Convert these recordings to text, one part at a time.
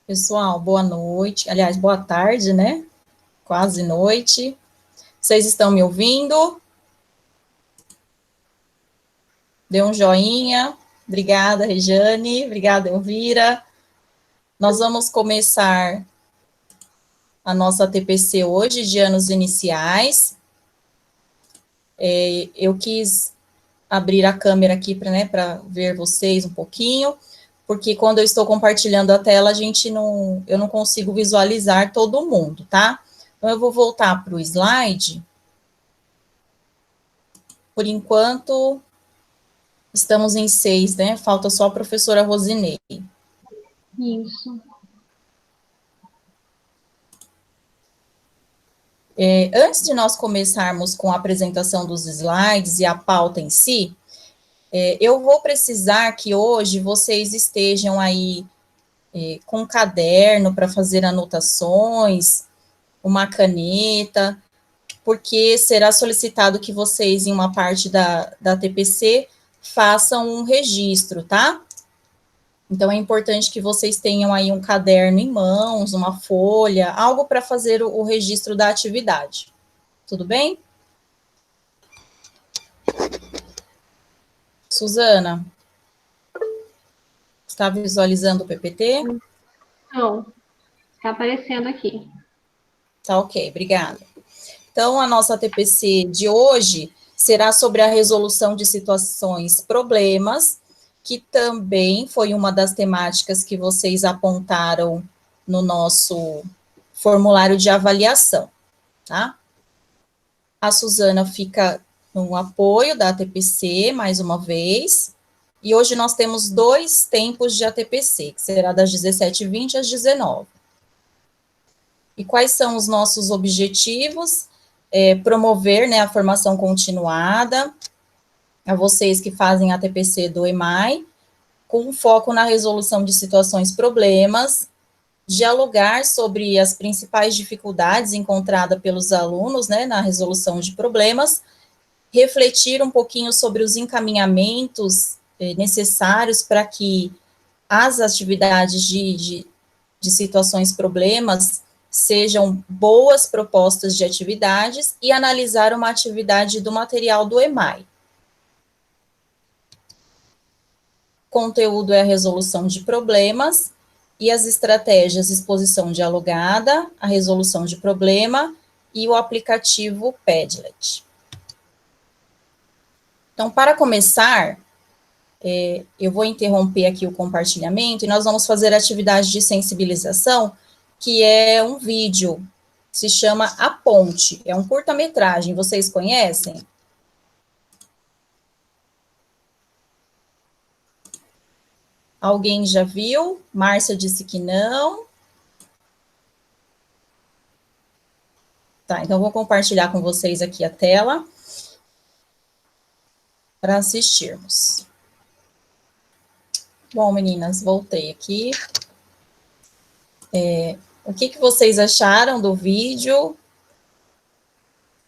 Pessoal, boa noite. Aliás, boa tarde, né? Quase noite. Vocês estão me ouvindo? Dê um joinha. Obrigada, Rejane. Obrigada, Elvira. Nós vamos começar a nossa TPC hoje, de anos iniciais. Eu quis abrir a câmera aqui para ver vocês um pouquinho, porque quando eu estou compartilhando a tela, eu não consigo visualizar todo mundo, tá? Então, eu vou voltar para o slide. Por enquanto, estamos em 6, né? Falta só a professora Rosinei. Isso. Antes de nós começarmos com a apresentação dos slides e a pauta em si, eu vou precisar que hoje vocês estejam aí com um caderno para fazer anotações, uma caneta, porque será solicitado que vocês, em uma parte da TPC, façam um registro, tá? Então, é importante que vocês tenham aí um caderno em mãos, uma folha, algo para fazer o registro da atividade. Tudo bem? Suzana, está visualizando o PPT? Não, está aparecendo aqui. Tá ok, obrigada. Então, a nossa TPC de hoje será sobre a resolução de situações problemas, que também foi uma das temáticas que vocês apontaram no nosso formulário de avaliação, tá? A Suzana fica no apoio da ATPC, mais uma vez, e hoje nós temos 2 tempos de ATPC, que será das 17h20 às 19h. E quais são os nossos objetivos? Promover, né, a formação continuada, a vocês que fazem a TPC do EMAI, com foco na resolução de situações problemas, dialogar sobre as principais dificuldades encontradas pelos alunos, né, na resolução de problemas, refletir um pouquinho sobre os encaminhamentos necessários para que as atividades de situações problemas sejam boas propostas de atividades e analisar uma atividade do material do EMAI. Conteúdo é a resolução de problemas e as estratégias, exposição dialogada, a resolução de problema e o aplicativo Padlet. Então, para começar, eu vou interromper aqui o compartilhamento e nós vamos fazer a atividade de sensibilização, que é um vídeo, se chama A Ponte, é um curta-metragem, vocês conhecem? Alguém já viu? Márcia disse que não. Tá, então vou compartilhar com vocês aqui a tela para assistirmos. Bom, meninas, voltei aqui. O que vocês acharam do vídeo? O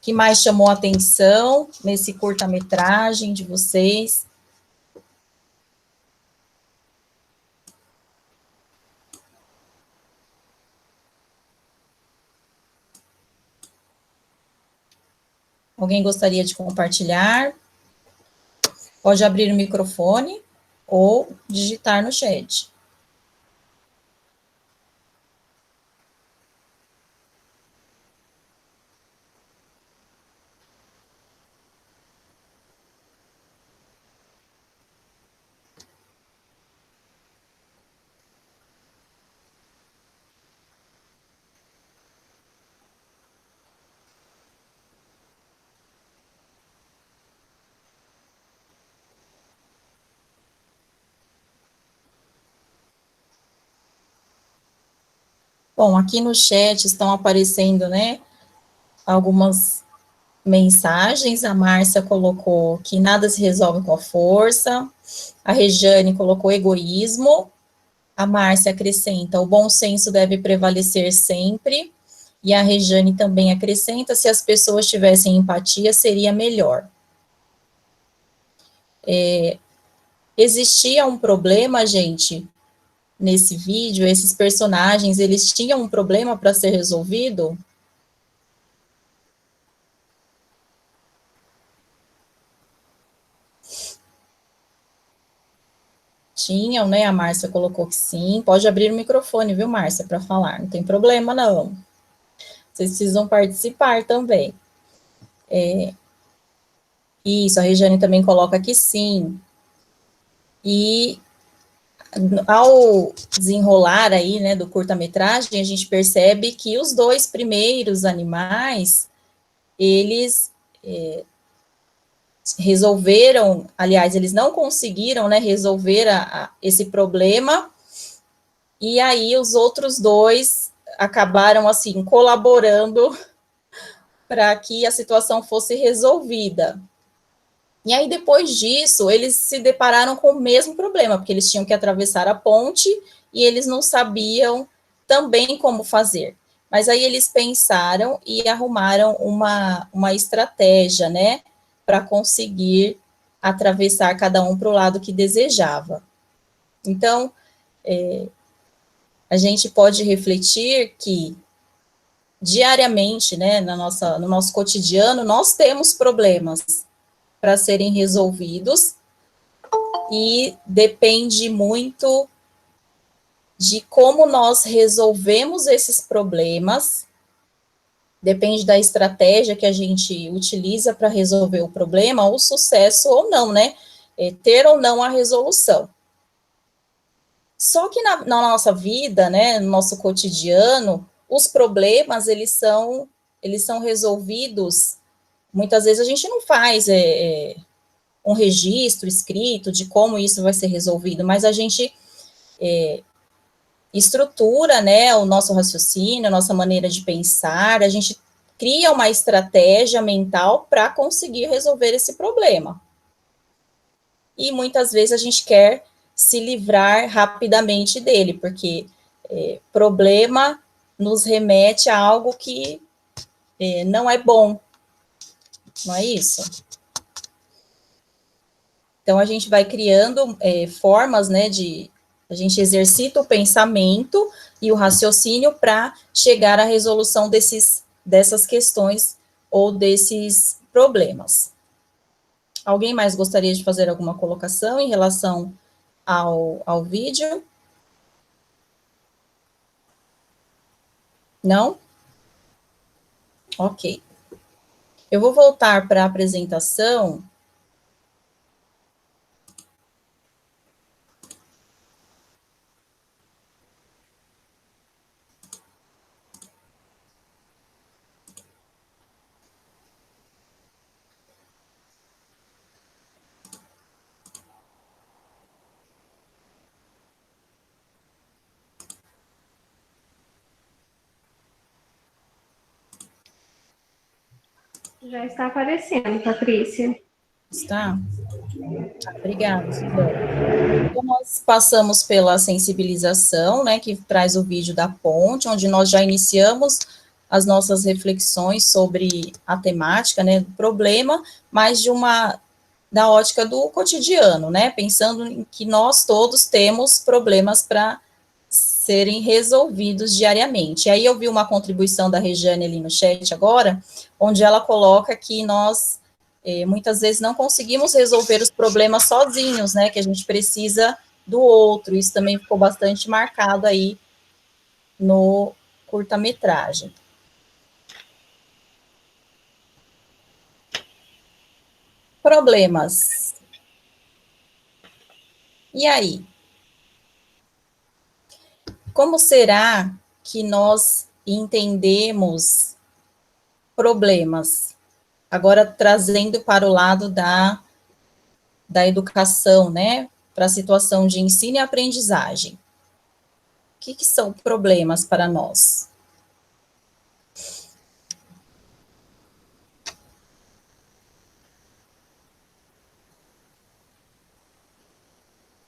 que mais chamou a atenção nesse curta-metragem de vocês? Alguém gostaria de compartilhar? Pode abrir o microfone ou digitar no chat. Bom, aqui no chat estão aparecendo, né, algumas mensagens. A Márcia colocou que nada se resolve com a força. A Rejane colocou egoísmo. A Márcia acrescenta, o bom senso deve prevalecer sempre. E a Rejane também acrescenta, se as pessoas tivessem empatia, seria melhor. Existia um problema, gente, nesse vídeo, esses personagens, eles tinham um problema para ser resolvido? Tinham, né? A Márcia colocou que sim. Pode abrir o microfone, viu, Márcia, para falar. Não tem problema, não. Vocês precisam participar também. Isso, a Regiane também coloca que sim. E ao desenrolar aí, né, do curta-metragem, a gente percebe que os dois primeiros animais, eles resolveram, aliás, eles não conseguiram, né, resolver esse problema, e aí os outros dois acabaram, assim, colaborando para que a situação fosse resolvida. E aí, depois disso, eles se depararam com o mesmo problema, porque eles tinham que atravessar a ponte e eles não sabiam também como fazer. Mas aí eles pensaram e arrumaram uma estratégia, né, para conseguir atravessar cada um para o lado que desejava. Então, a gente pode refletir que diariamente, né, no nosso cotidiano, nós temos problemas para serem resolvidos, e depende muito de como nós resolvemos esses problemas, depende da estratégia que a gente utiliza para resolver o problema, o sucesso ou não, né? Ter ou não a resolução. Só que na nossa vida, né, no nosso cotidiano, os problemas, eles são resolvidos, muitas vezes a gente não faz um registro escrito de como isso vai ser resolvido, mas a gente estrutura, né, o nosso raciocínio, a nossa maneira de pensar, a gente cria uma estratégia mental para conseguir resolver esse problema. E muitas vezes a gente quer se livrar rapidamente dele, porque problema nos remete a algo que não é bom, não é isso? Então, a gente vai criando formas, né, a gente exercita o pensamento e o raciocínio para chegar à resolução dessas questões ou desses problemas. Alguém mais gostaria de fazer alguma colocação em relação ao vídeo? Não? Ok. Eu vou voltar para a apresentação. Já está aparecendo, Patrícia. Está? Obrigada. Então, nós passamos pela sensibilização, né, que traz o vídeo da ponte, onde nós já iniciamos as nossas reflexões sobre a temática, né, do problema, mas da ótica do cotidiano, né, pensando em que nós todos temos problemas para serem resolvidos diariamente. E aí eu vi uma contribuição da Regiane ali no chat agora, onde ela coloca que nós muitas vezes não conseguimos resolver os problemas sozinhos, né, que a gente precisa do outro, isso também ficou bastante marcado aí no curta-metragem. Problemas. E aí? Como será que nós entendemos problemas? Agora, trazendo para o lado da educação, né, para a situação de ensino e aprendizagem. O que são problemas para nós?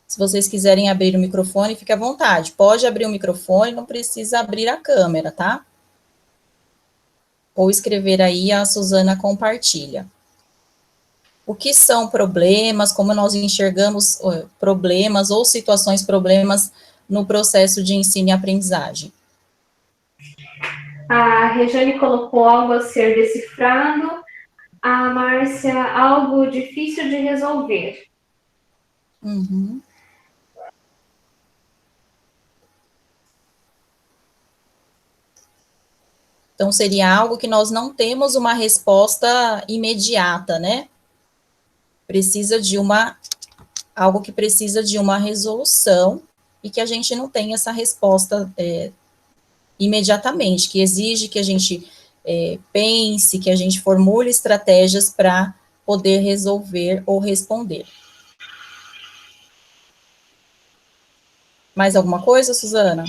Se vocês quiserem abrir o microfone, fique à vontade. Pode abrir o microfone, não precisa abrir a câmera, tá? Ou escrever aí, a Suzana compartilha. O que são problemas, como nós enxergamos problemas ou situações problemas no processo de ensino e aprendizagem? A Rejane colocou algo a ser decifrado. A Márcia, algo difícil de resolver. Uhum. Então, seria algo que nós não temos uma resposta imediata, né? Precisa de algo que precisa de uma resolução e que a gente não tem essa resposta imediatamente, que exige que a gente pense, que a gente formule estratégias para poder resolver ou responder. Mais alguma coisa, Suzana?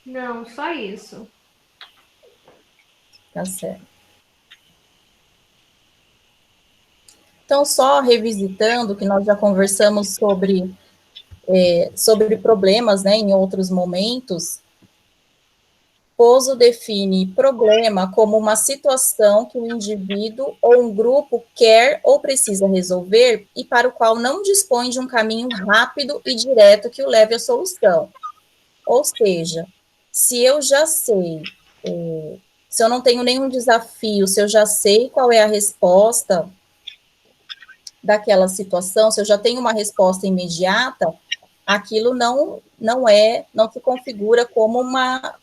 Não, só isso. Tá certo. Então, só revisitando que nós já conversamos sobre problemas, né, em outros momentos, Pozo define problema como uma situação que um indivíduo ou um grupo quer ou precisa resolver e para o qual não dispõe de um caminho rápido e direto que o leve à solução. Ou seja, se eu já sei, se eu não tenho nenhum desafio, se eu já sei qual é a resposta daquela situação, se eu já tenho uma resposta imediata, aquilo não se configura como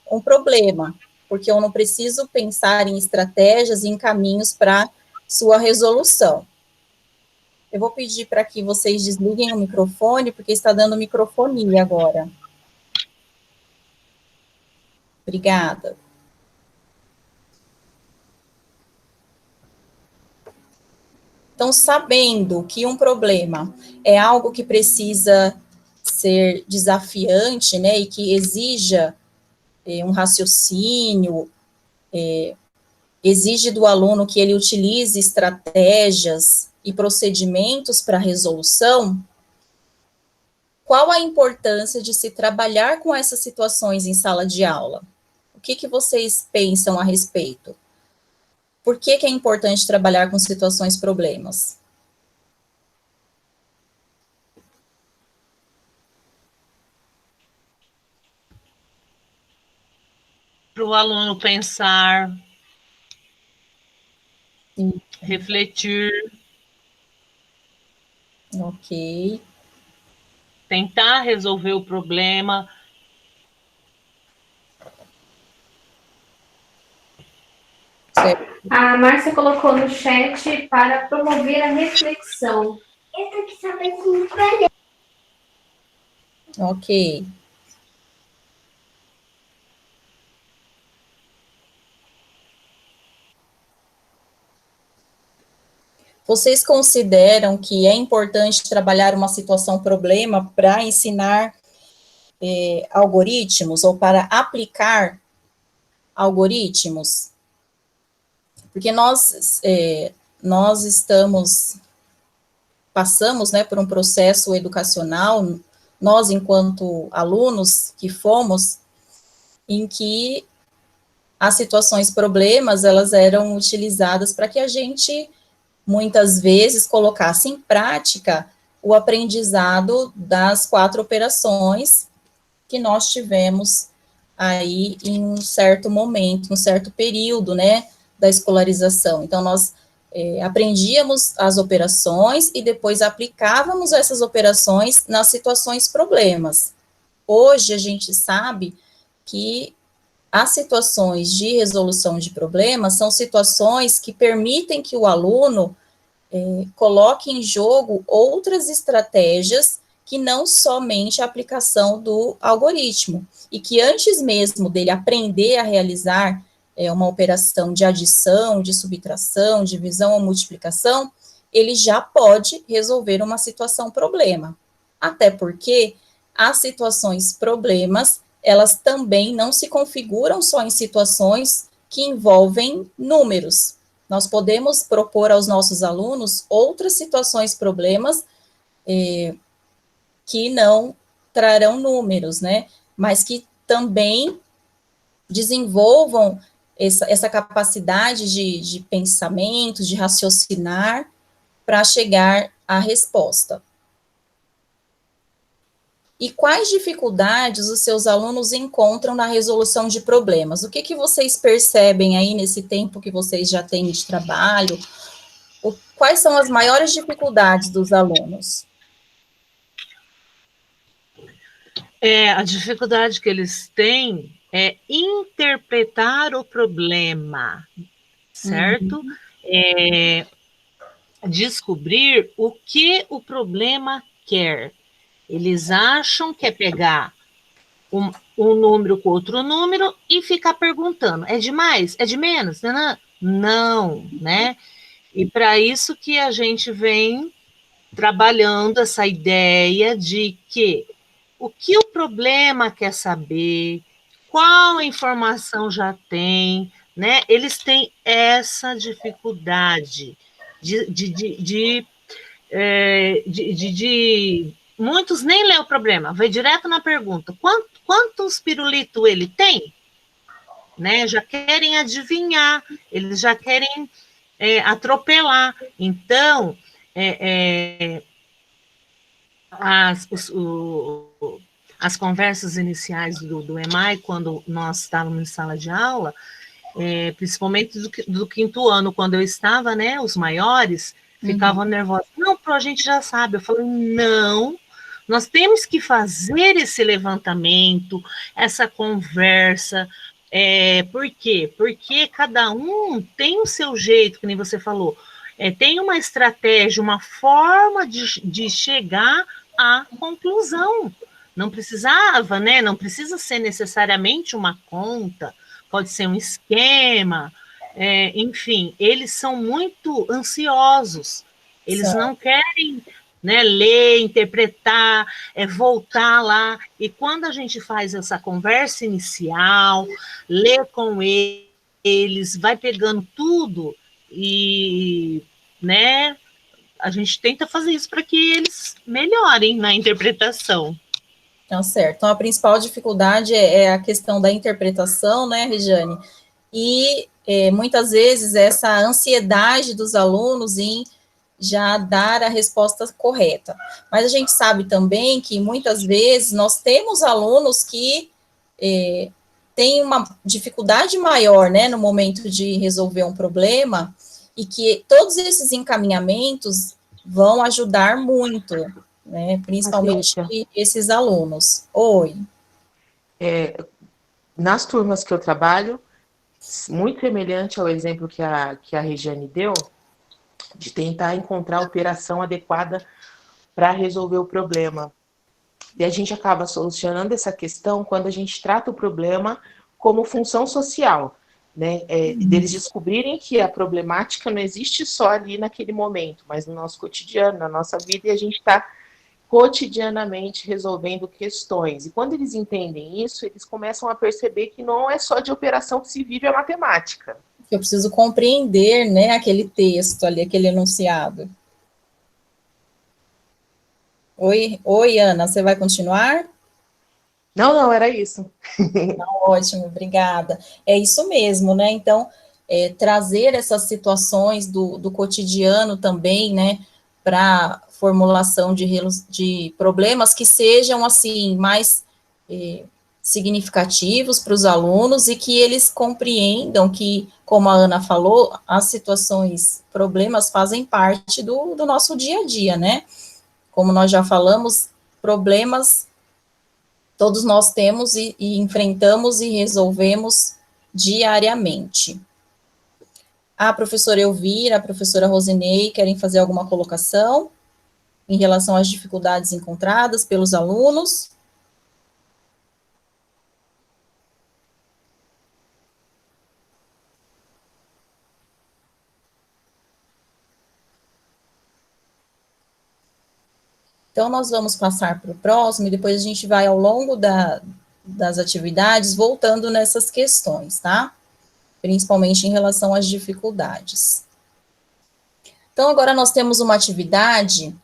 um problema, porque eu não preciso pensar em estratégias e em caminhos para sua resolução. Eu vou pedir para que vocês desliguem o microfone, porque está dando microfonia agora. Obrigada. Então, sabendo que um problema é algo que precisa ser desafiante, né, e que exija um raciocínio, exige do aluno que ele utilize estratégias e procedimentos para resolução, qual a importância de se trabalhar com essas situações em sala de aula? O que vocês pensam a respeito? Por que é importante trabalhar com situações problemas? Para o aluno pensar, Sim. Refletir. Ok. Tentar resolver o problema. Certo. A Márcia colocou no chat para promover a reflexão. Eu tenho que saber como fazer. Ok. Vocês consideram que é importante trabalhar uma situação problema para ensinar algoritmos ou para aplicar algoritmos? Porque nós passamos, né, por um processo educacional, nós enquanto alunos que fomos, em que as situações problemas, elas eram utilizadas para que a gente, muitas vezes, colocasse em prática o aprendizado das 4 operações que nós tivemos aí em um certo momento, um certo período, né, da escolarização. Então, nós aprendíamos as operações e depois aplicávamos essas operações nas situações problemas. Hoje, a gente sabe que as situações de resolução de problemas são situações que permitem que o aluno coloque em jogo outras estratégias que não somente a aplicação do algoritmo, e que antes mesmo dele aprender a realizar uma operação de adição, de subtração, divisão ou multiplicação, ele já pode resolver uma situação problema. Até porque as situações problemas, elas também não se configuram só em situações que envolvem números. Nós podemos propor aos nossos alunos outras situações problemas que não trarão números, né? Mas que também desenvolvam essa capacidade de pensamento, de raciocinar, para chegar à resposta. E quais dificuldades os seus alunos encontram na resolução de problemas? O que vocês percebem aí nesse tempo que vocês já têm de trabalho? Quais são as maiores dificuldades dos alunos? A dificuldade que eles têm é interpretar o problema, certo? Descobrir o que o problema quer. Eles acham que é pegar um número com outro número e ficar perguntando, é de mais? É de menos? Não, né? E para isso que a gente vem trabalhando essa ideia de que o que o problema quer saber, qual muita já tem, né? Eles têm essa dificuldade de muitos nem lê o problema, vai direto na pergunta, quantos pirulitos ele tem? Né? Já querem adivinhar, eles já querem atropelar. Então, as conversas iniciais do EMAI, quando nós estávamos em sala de aula, principalmente do quinto ano, quando eu estava, né, os maiores ficavam nervosos. Não, a gente já sabe. Eu falei, não, nós temos que fazer esse levantamento, essa conversa. Por quê? Porque cada um tem o seu jeito, que nem você falou, tem uma estratégia, uma forma de chegar à conclusão. Não precisava, né? Não precisa ser necessariamente uma conta, pode ser um esquema, enfim, eles são muito ansiosos, eles não querem, né, ler, interpretar, voltar lá, e quando a gente faz essa conversa inicial, lê com eles, vai pegando tudo, e, né, a gente tenta fazer isso para que eles melhorem na interpretação. Tá certo. Então, a principal dificuldade é a questão da interpretação, né, Regiane? E muitas vezes essa ansiedade dos alunos em já dar a resposta correta. Mas a gente sabe também que muitas vezes nós temos alunos que têm uma dificuldade maior, né, no momento de resolver um problema, e que todos esses encaminhamentos vão ajudar muito, né, principalmente esses alunos. Oi. Nas turmas que eu trabalho, muito semelhante ao exemplo que a Regiane deu, de tentar encontrar a operação adequada para resolver o problema. E a gente acaba solucionando essa questão quando a gente trata o problema como função social, né? Deles descobrirem que a problemática não existe só ali naquele momento, mas no nosso cotidiano, na nossa vida, e a gente está cotidianamente resolvendo questões. E quando eles entendem isso, eles começam a perceber que não é só de operação que se vive a matemática. Eu preciso compreender, né, aquele texto ali, aquele enunciado. Oi, Ana, você vai continuar? Não, era isso. Ótimo, obrigada. É isso mesmo, né? Então, trazer essas situações do cotidiano também, né, para formulação de problemas que sejam, assim, mais significativos para os alunos e que eles compreendam que, como a Ana falou, as situações, problemas fazem parte do nosso dia a dia, né? Como nós já falamos, problemas todos nós temos e enfrentamos e resolvemos diariamente. A professora Elvira, a professora Rosinei, querem fazer alguma colocação em relação às dificuldades encontradas pelos alunos? Então, nós vamos passar para o próximo, e depois a gente vai, ao longo das atividades, voltando nessas questões, tá? Principalmente em relação às dificuldades. Então, agora nós temos uma atividade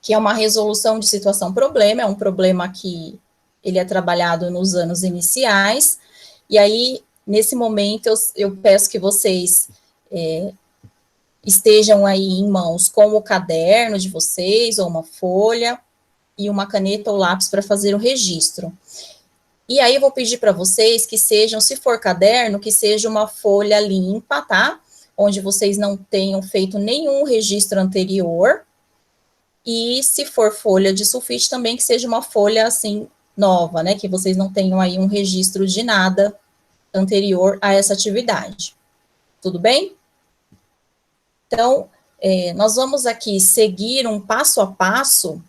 que é uma resolução de situação-problema, é um problema que ele é trabalhado nos anos iniciais, e aí, nesse momento, eu peço que vocês estejam aí em mãos com o caderno de vocês, ou uma folha, e uma caneta ou lápis para fazer o registro. E aí eu vou pedir para vocês que sejam, se for caderno, que seja uma folha limpa, tá? Onde vocês não tenham feito nenhum registro anterior. E se for folha de sulfite também, que seja uma folha, assim, nova, né? Que vocês não tenham aí um registro de nada anterior a essa atividade. Tudo bem? Então, nós vamos aqui seguir um passo a passo,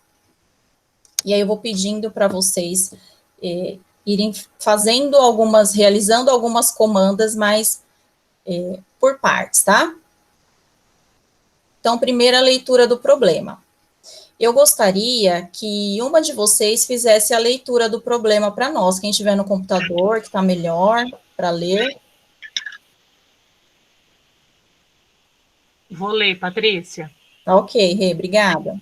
e aí eu vou pedindo para vocês irem realizando algumas comandas, mas por partes, tá? Então, primeira leitura do problema. Eu gostaria que uma de vocês fizesse a leitura do problema para nós, quem estiver no computador, que está melhor para ler. Vou ler, Patrícia. Ok, Rê, obrigada.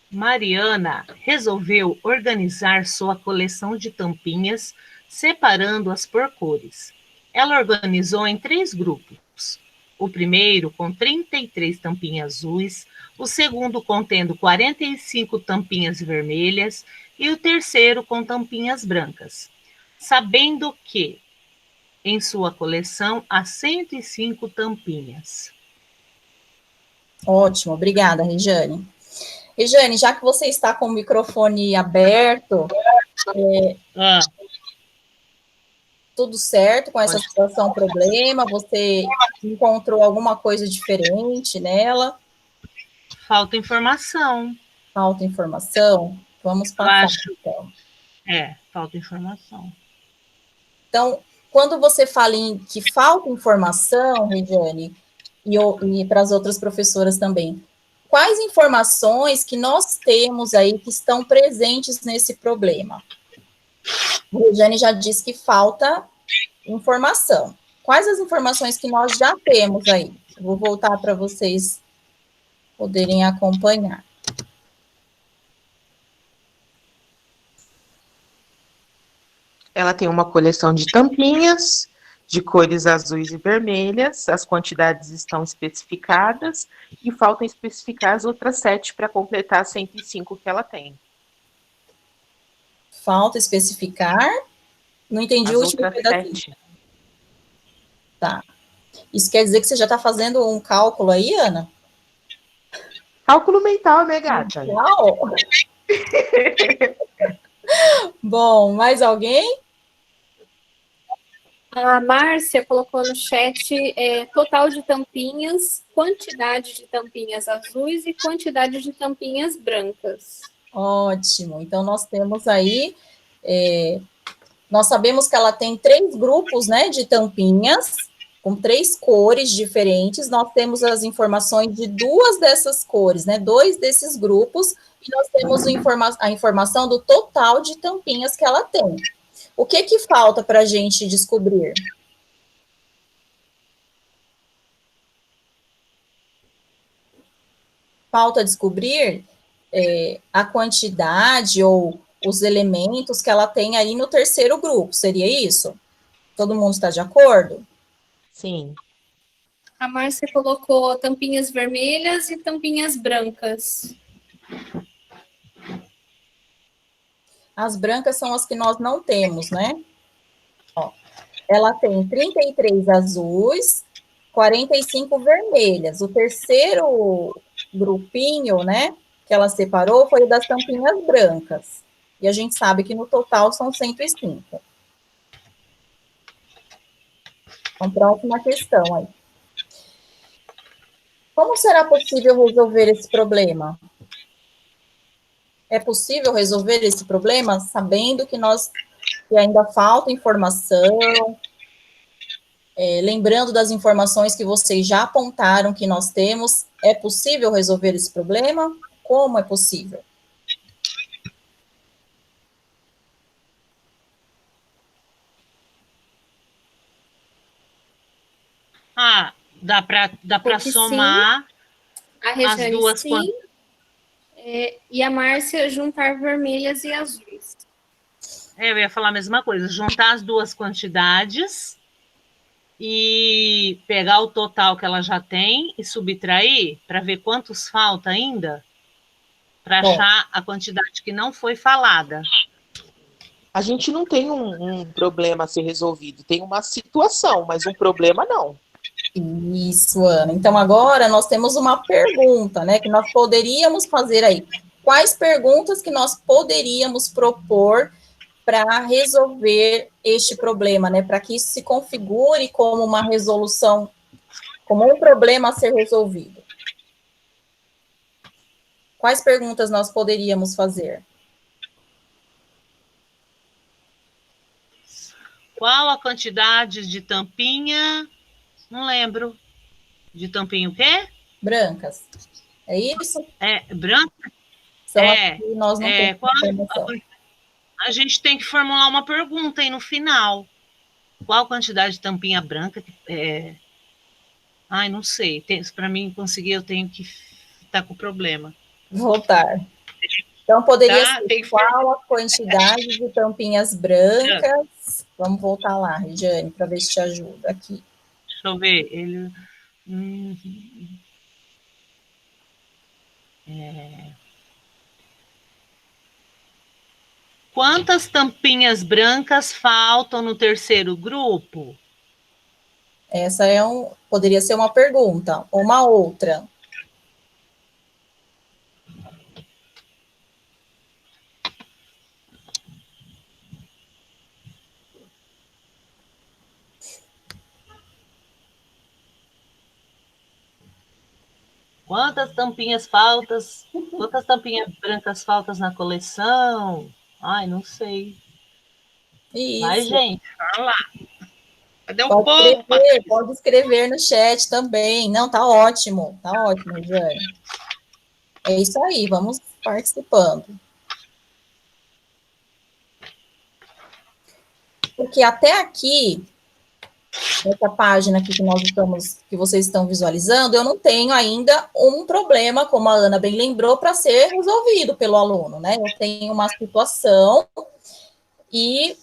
Mariana resolveu organizar sua coleção de tampinhas, separando-as por cores. Ela organizou em 3 grupos. O primeiro com 33 tampinhas azuis, o segundo contendo 45 tampinhas vermelhas e o terceiro com tampinhas brancas. Sabendo que em sua coleção há 105 tampinhas. Ótimo, obrigada, Regiane. Regiane, já que você está com o microfone aberto, tudo certo com essa situação, problema? Você encontrou alguma coisa diferente nela? Falta informação. Falta informação? Vamos passar, então. Falta informação. Então, quando você fala que falta informação, Regiane, e para as outras professoras também, quais informações que nós temos aí que estão presentes nesse problema? A Regiane já disse que falta informação. Quais as informações que nós já temos aí? Eu vou voltar para vocês poderem acompanhar. Ela tem uma coleção de tampinhas, de cores azuis e vermelhas, as quantidades estão especificadas, e faltam especificar as outras 7 para completar as 105 que ela tem. Falta especificar? Não entendi o último pedacinho. Tá. Isso quer dizer que você já está fazendo um cálculo aí, Ana? Cálculo mental, né, gata? Mental? Bom, mais alguém? A Márcia colocou no chat total de tampinhas, quantidade de tampinhas azuis e quantidade de tampinhas brancas. Ótimo. Então, nós temos aí... nós sabemos que ela tem 3 grupos, né, de tampinhas, com 3 cores diferentes. Nós temos as informações de 2 dessas cores, né, 2 desses grupos, e nós temos a informação do total de tampinhas que ela tem. O que falta para a gente descobrir? Falta descobrir a quantidade ou os elementos que ela tem aí no terceiro grupo, seria isso? Todo mundo está de acordo? Sim. A Márcia colocou tampinhas vermelhas e tampinhas brancas. As brancas são as que nós não temos, né? Ó, ela tem 33 azuis, 45 vermelhas. O terceiro grupinho, né, que ela separou foi o das tampinhas brancas. E a gente sabe que no total são 105. Então, próxima questão aí. Como será possível resolver esse problema? É possível resolver esse problema sabendo que ainda falta informação, lembrando das informações que vocês já apontaram que nós temos, é possível resolver esse problema? Como é possível? Dá para somar as duas. Sim. E a Márcia juntar vermelhas e azuis. Eu ia falar a mesma coisa, juntar as duas quantidades e pegar o total que ela já tem e subtrair para ver quantos falta ainda para achar a quantidade que não foi falada. A gente não tem um problema a ser resolvido, tem uma situação, mas um problema não. Isso, Ana. Então, agora nós temos uma pergunta, né, que nós poderíamos fazer aí. Quais perguntas que nós poderíamos propor para resolver este problema, né, para que isso se configure como uma resolução, como um problema a ser resolvido? Quais perguntas nós poderíamos fazer? Qual a quantidade de tampinha? Não lembro. De tampinha o quê? Brancas. É isso? Branca? São as que nós não temos informação. A gente tem que formular uma pergunta aí no final. Qual a quantidade de tampinha branca? Ai, não sei. Para mim conseguir, eu tenho que estar com problema. Voltar. Então, poderia ser qual a quantidade de tampinhas brancas? Vamos voltar lá, Regiane, para ver se te ajuda aqui. Deixa eu ver. Quantas tampinhas brancas faltam no terceiro grupo? Essa poderia ser uma pergunta. Uma outra. Quantas tampinhas brancas faltam na coleção? Ai, não sei. Isso. Vai, gente, fala lá. Cadê o povo? Pode escrever no chat também. Não, tá ótimo, Jane. É isso aí, vamos participando. Porque até aqui, essa página aqui que vocês estão visualizando, eu não tenho ainda um problema, como a Ana bem lembrou, para ser resolvido pelo aluno, né? Eu tenho uma situação e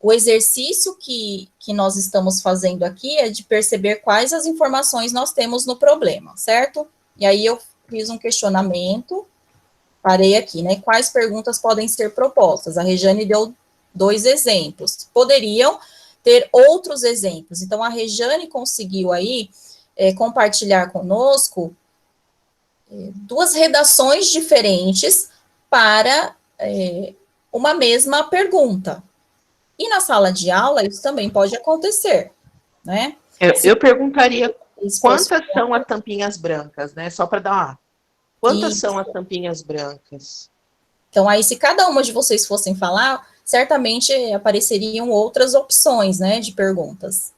o exercício que nós estamos fazendo aqui é de perceber quais as informações nós temos no problema, certo? E aí eu fiz um questionamento, parei aqui, né? Quais perguntas podem ser propostas? A Regiane deu 2 exemplos. Poderiam ter outros exemplos. Então, a Regiane conseguiu aí compartilhar conosco 2 redações diferentes para uma mesma pergunta. E na sala de aula, isso também pode acontecer, né? Eu perguntaria quantas são as tampinhas brancas, né? Só para dar uma... Quantas são as tampinhas brancas? Então, aí, se cada uma de vocês fossem falar, certamente apareceriam outras opções, né, de perguntas.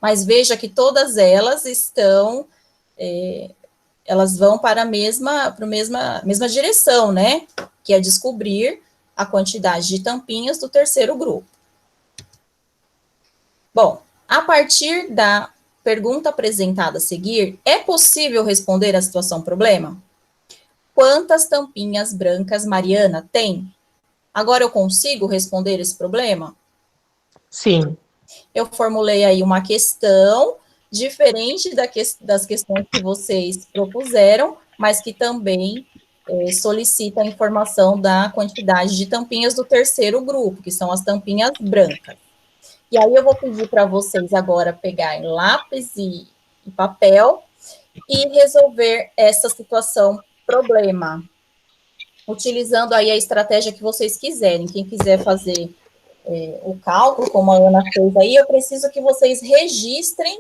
Mas veja que todas elas estão... elas vão para a mesma direção, né? Que é descobrir a quantidade de tampinhas do terceiro grupo. Bom, a partir da pergunta apresentada a seguir, é possível responder a situação problema? Quantas tampinhas brancas Mariana tem? Agora eu consigo responder esse problema? Sim. Eu formulei aí uma questão diferente das questões que vocês propuseram, mas que também solicita a informação da quantidade de tampinhas do terceiro grupo, que são as tampinhas brancas. E aí eu vou pedir para vocês agora pegarem lápis e papel e resolver essa situação problema, utilizando aí a estratégia que vocês quiserem. Quem quiser fazer o cálculo, como a Ana fez aí, eu preciso que vocês registrem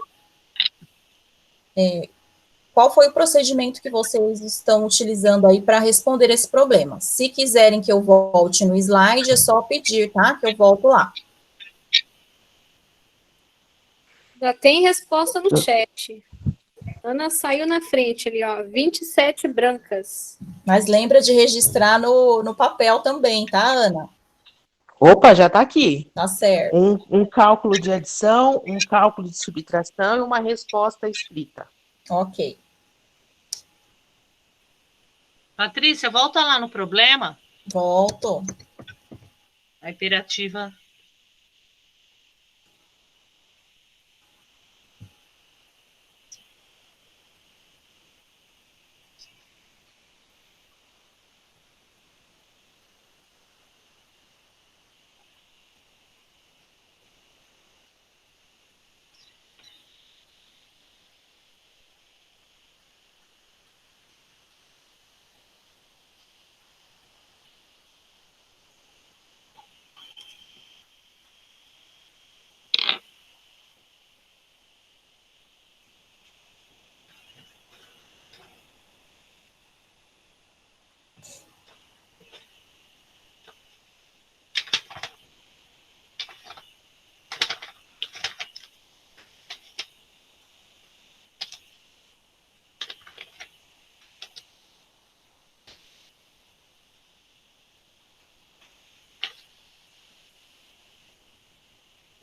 qual foi o procedimento que vocês estão utilizando aí para responder esse problema. Se quiserem que eu volte no slide, é só pedir, tá? Que eu volto lá. Já tem resposta no chat. Ana saiu na frente ali, ó, 27 brancas. Mas lembra de registrar no papel também, tá, Ana? Opa, já está aqui. Tá certo. Um cálculo de adição, um cálculo de subtração e uma resposta escrita. Ok. Patrícia, volta lá no problema. Volto. A imperativa.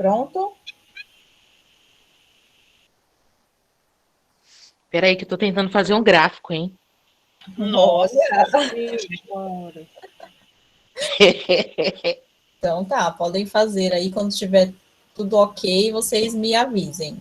Pronto? Espera aí que eu tô tentando fazer um gráfico, hein? Nossa Senhora. Então tá, podem fazer aí quando tiver tudo ok, vocês me avisem.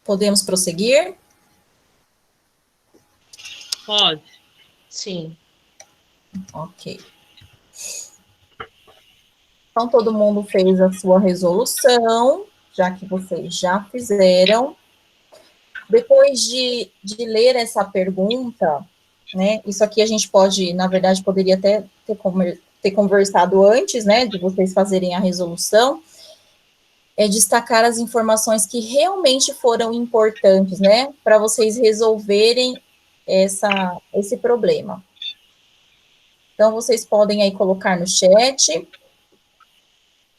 Podemos prosseguir? Pode. Sim. Ok. Então, todo mundo fez a sua resolução, já que vocês já fizeram. Depois de ler essa pergunta, né, isso aqui a gente pode, na verdade, poderia até ter conversado antes, né, de vocês fazerem a resolução, é destacar as informações que realmente foram importantes, né, para vocês resolverem esse problema. Então, vocês podem aí colocar no chat,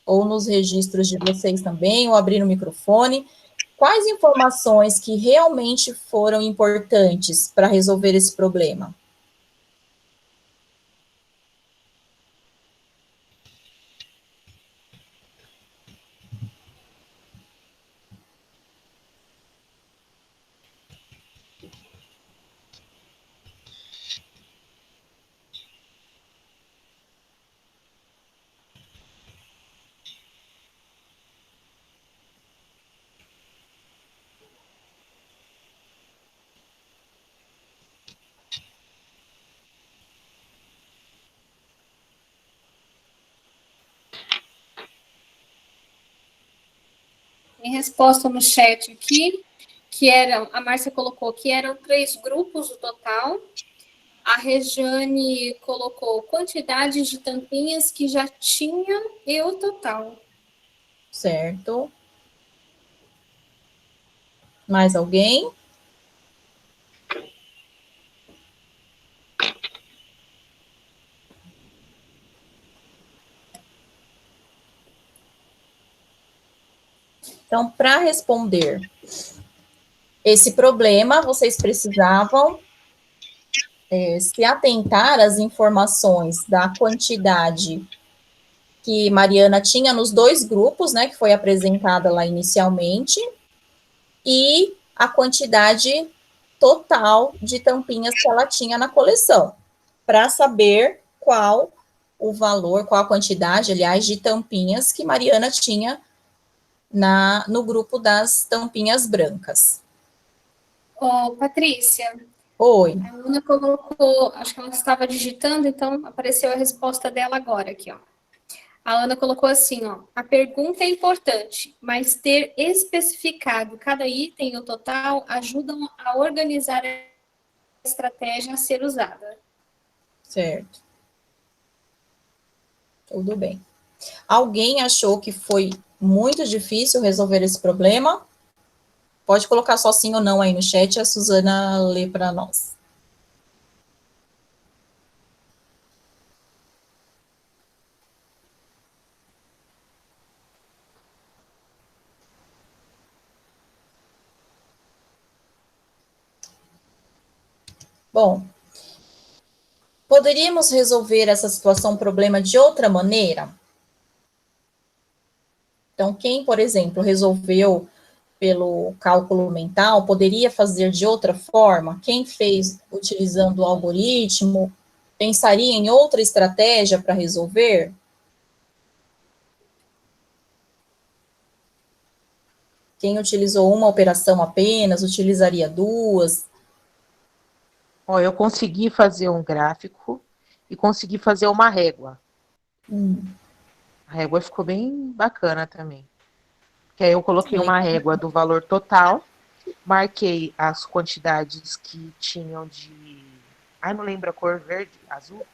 ou nos registros de vocês também, ou abrir o microfone, quais informações que realmente foram importantes para resolver esse problema? Em resposta no chat aqui, a Márcia colocou que eram 3 grupos o total. A Rejane colocou quantidades de tampinhas que já tinham e o total. Certo. Mais alguém? Então, para responder esse problema, vocês precisavam se atentar às informações da quantidade que Mariana tinha nos 2 grupos, né, que foi apresentada lá inicialmente, e a quantidade total de tampinhas que ela tinha na coleção, para saber qual o valor, qual a quantidade, aliás, de tampinhas que Mariana tinha no grupo das tampinhas brancas. Ô, Patrícia. Oi. A Ana colocou, acho que ela estava digitando, então apareceu a resposta dela agora aqui, ó. A Ana colocou assim, ó, a pergunta é importante, mas ter especificado cada item e o total ajudam a organizar a estratégia a ser usada. Certo. Tudo bem. Alguém achou que foi muito difícil resolver esse problema? Pode colocar só sim ou não aí no chat, a Suzana lê para nós. Bom, poderíamos resolver essa situação, problema de outra maneira? Então, quem, por exemplo, resolveu pelo cálculo mental, poderia fazer de outra forma? Quem fez utilizando o algoritmo, pensaria em outra estratégia para resolver? Quem utilizou uma operação apenas, utilizaria duas? Ó, eu consegui fazer um gráfico e consegui fazer uma régua. A régua ficou bem bacana também. Que aí eu coloquei uma régua do valor total, marquei as quantidades que tinham de... Ai, não lembro a cor, verde, azul,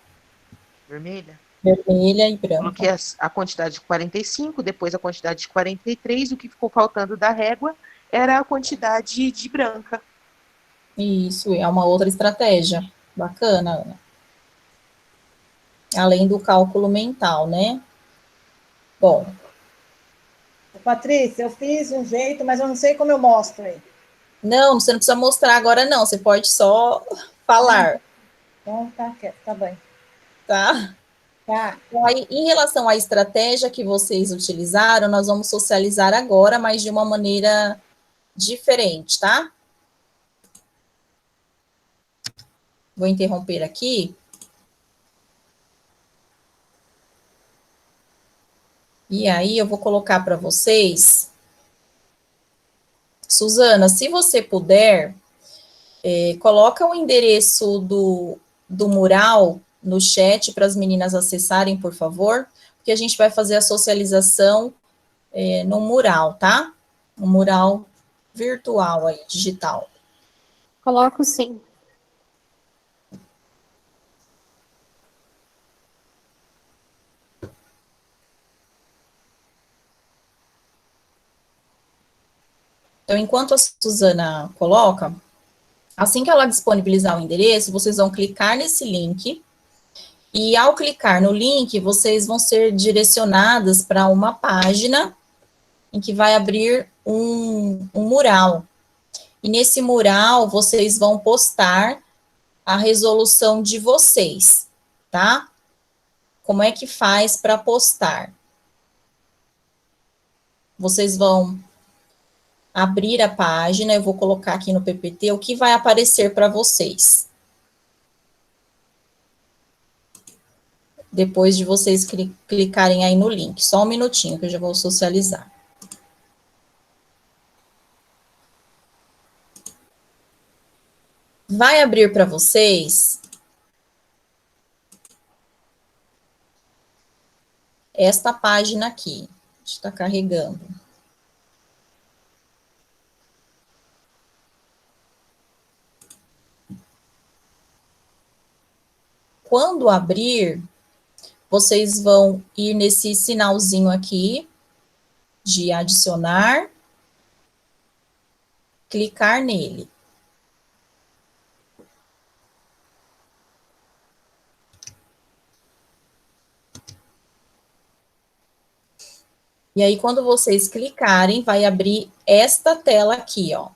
vermelha. Vermelha e branca. Coloquei a quantidade de 45, depois a quantidade de 43, o que ficou faltando da régua era a quantidade de branca. Isso, é uma outra estratégia. Bacana, Ana. Além do cálculo mental, né? Bom. Patrícia, eu fiz um jeito, mas eu não sei como eu mostro aí. Não, você não precisa mostrar agora, não. Você pode só falar. Então, tá bem. Tá? Tá. Então, aí, em relação à estratégia que vocês utilizaram, nós vamos socializar agora, mas de uma maneira diferente, tá? Vou interromper aqui. E aí, eu vou colocar para vocês. Suzana, se você puder, coloca o endereço do mural no chat para as meninas acessarem, por favor, porque a gente vai fazer a socialização no mural, tá? Um mural virtual aí, digital. Coloco sim. Então, enquanto a Suzana coloca, assim que ela disponibilizar o endereço, vocês vão clicar nesse link, e ao clicar no link, vocês vão ser direcionadas para uma página em que vai abrir um mural. E nesse mural, vocês vão postar a resolução de vocês, tá? Como é que faz para postar? Vocês vão abrir a página, eu vou colocar aqui no PPT o que vai aparecer para vocês. Depois de vocês clicarem aí no link. Só um minutinho que eu já vou socializar. Vai abrir para vocês esta página aqui. Está carregando. Quando abrir, vocês vão ir nesse sinalzinho aqui de adicionar, clicar nele. E aí, quando vocês clicarem, vai abrir esta tela aqui, ó.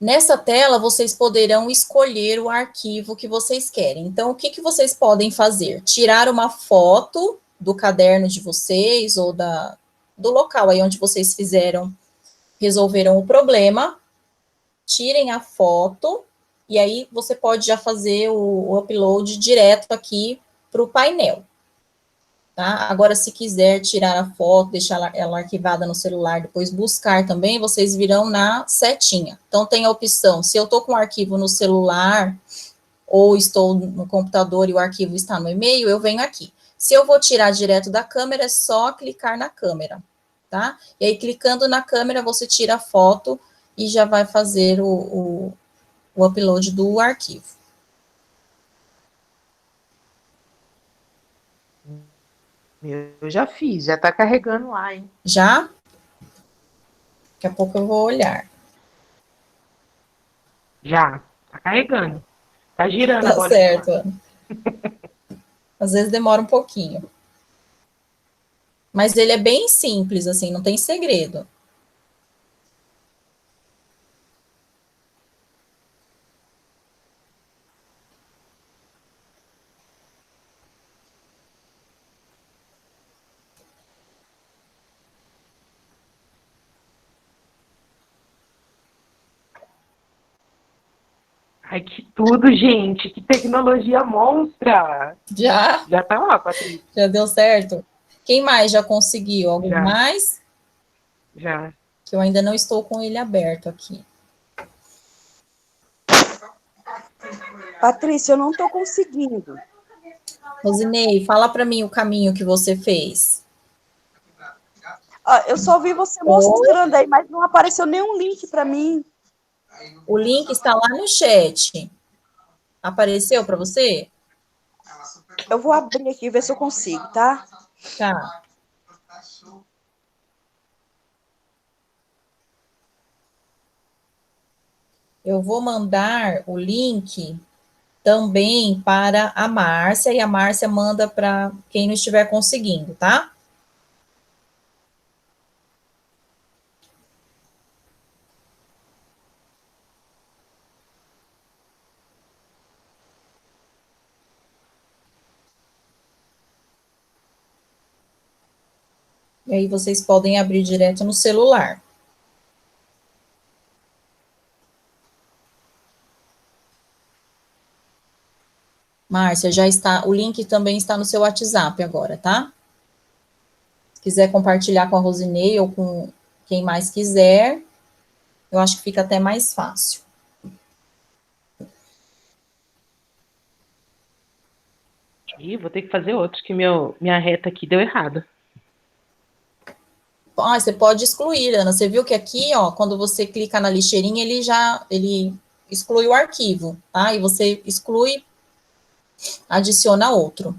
Nessa tela, vocês poderão escolher o arquivo que vocês querem. Então, o que que vocês podem fazer? Tirar uma foto do caderno de vocês ou do local aí onde vocês resolveram o problema. Tirem a foto e aí você pode já fazer o upload direto aqui para o painel. Tá? Agora, se quiser tirar a foto, deixar ela arquivada no celular, depois buscar também, vocês virão na setinha. Então, tem a opção, se eu estou com o arquivo no celular, ou estou no computador e o arquivo está no e-mail, eu venho aqui. Se eu vou tirar direto da câmera, é só clicar na câmera, tá? E aí, clicando na câmera, você tira a foto e já vai fazer o upload do arquivo. Eu já fiz, já tá carregando lá, hein? Já? Daqui a pouco eu vou olhar. Já, tá carregando. Tá girando Tá agora. certo, Ana. Às vezes demora um pouquinho. Mas ele é bem simples, assim, não tem segredo. Ai, que tudo, gente. Que tecnologia monstra. Já? Já tá lá, Patrícia. Já deu certo? Quem mais já conseguiu? Algum Já. mais? Já. Que eu ainda não estou com ele aberto aqui. Patrícia, eu não estou conseguindo. Rosinei, fala para mim o caminho que você fez. Eu só vi você Oi? mostrando aí, mas não apareceu nenhum link para mim. O link está lá no chat. Apareceu para você? Eu vou abrir aqui e ver se eu consigo, tá? Tá. Eu vou mandar o link também para a Márcia, e a Márcia manda para quem não estiver conseguindo, tá? E aí vocês podem abrir direto no celular. Márcia, já está, o link também está no seu WhatsApp agora, tá? Se quiser compartilhar com a Rosinei ou com quem mais quiser, eu acho que fica até mais fácil. Ih, vou ter que fazer outro, que minha reta aqui deu errado. Ah, você pode excluir, Ana. Você viu que aqui, ó, quando você clica na lixeirinha, ele exclui o arquivo, tá? E você exclui, adiciona outro.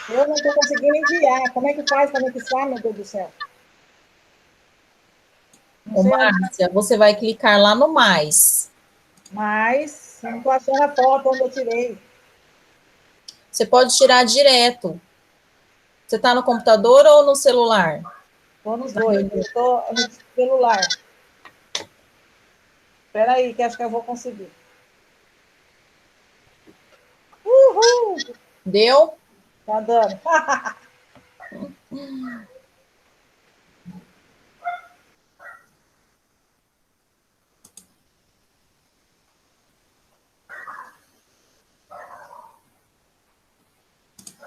Eu não estou conseguindo enviar. Como é que faz para anexar, meu Deus do céu? Não Ô, sei onde, Márcia, você vai clicar lá no mais. mas eu não estou achando a foto onde eu tirei. Você pode tirar direto. Você está no computador ou no celular? Estou nos dois. Eu estou no celular. Espera aí, que acho que eu vou conseguir. Uhul! Deu? Tá dando.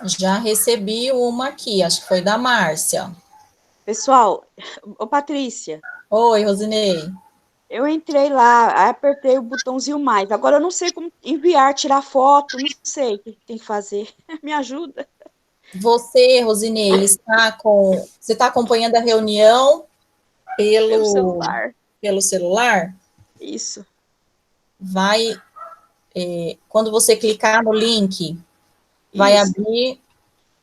Já recebi uma aqui, acho que foi da Márcia. Pessoal, ô Patrícia, Oi, Rosinei. eu entrei lá, aí apertei o botãozinho mais. Agora eu não sei como enviar, tirar foto, não sei o que tem que fazer. Me ajuda. Você, Rosinei, você está acompanhando a reunião Pelo pelo, celular. pelo celular? Isso. Vai, quando você clicar no link, vai Isso. abrir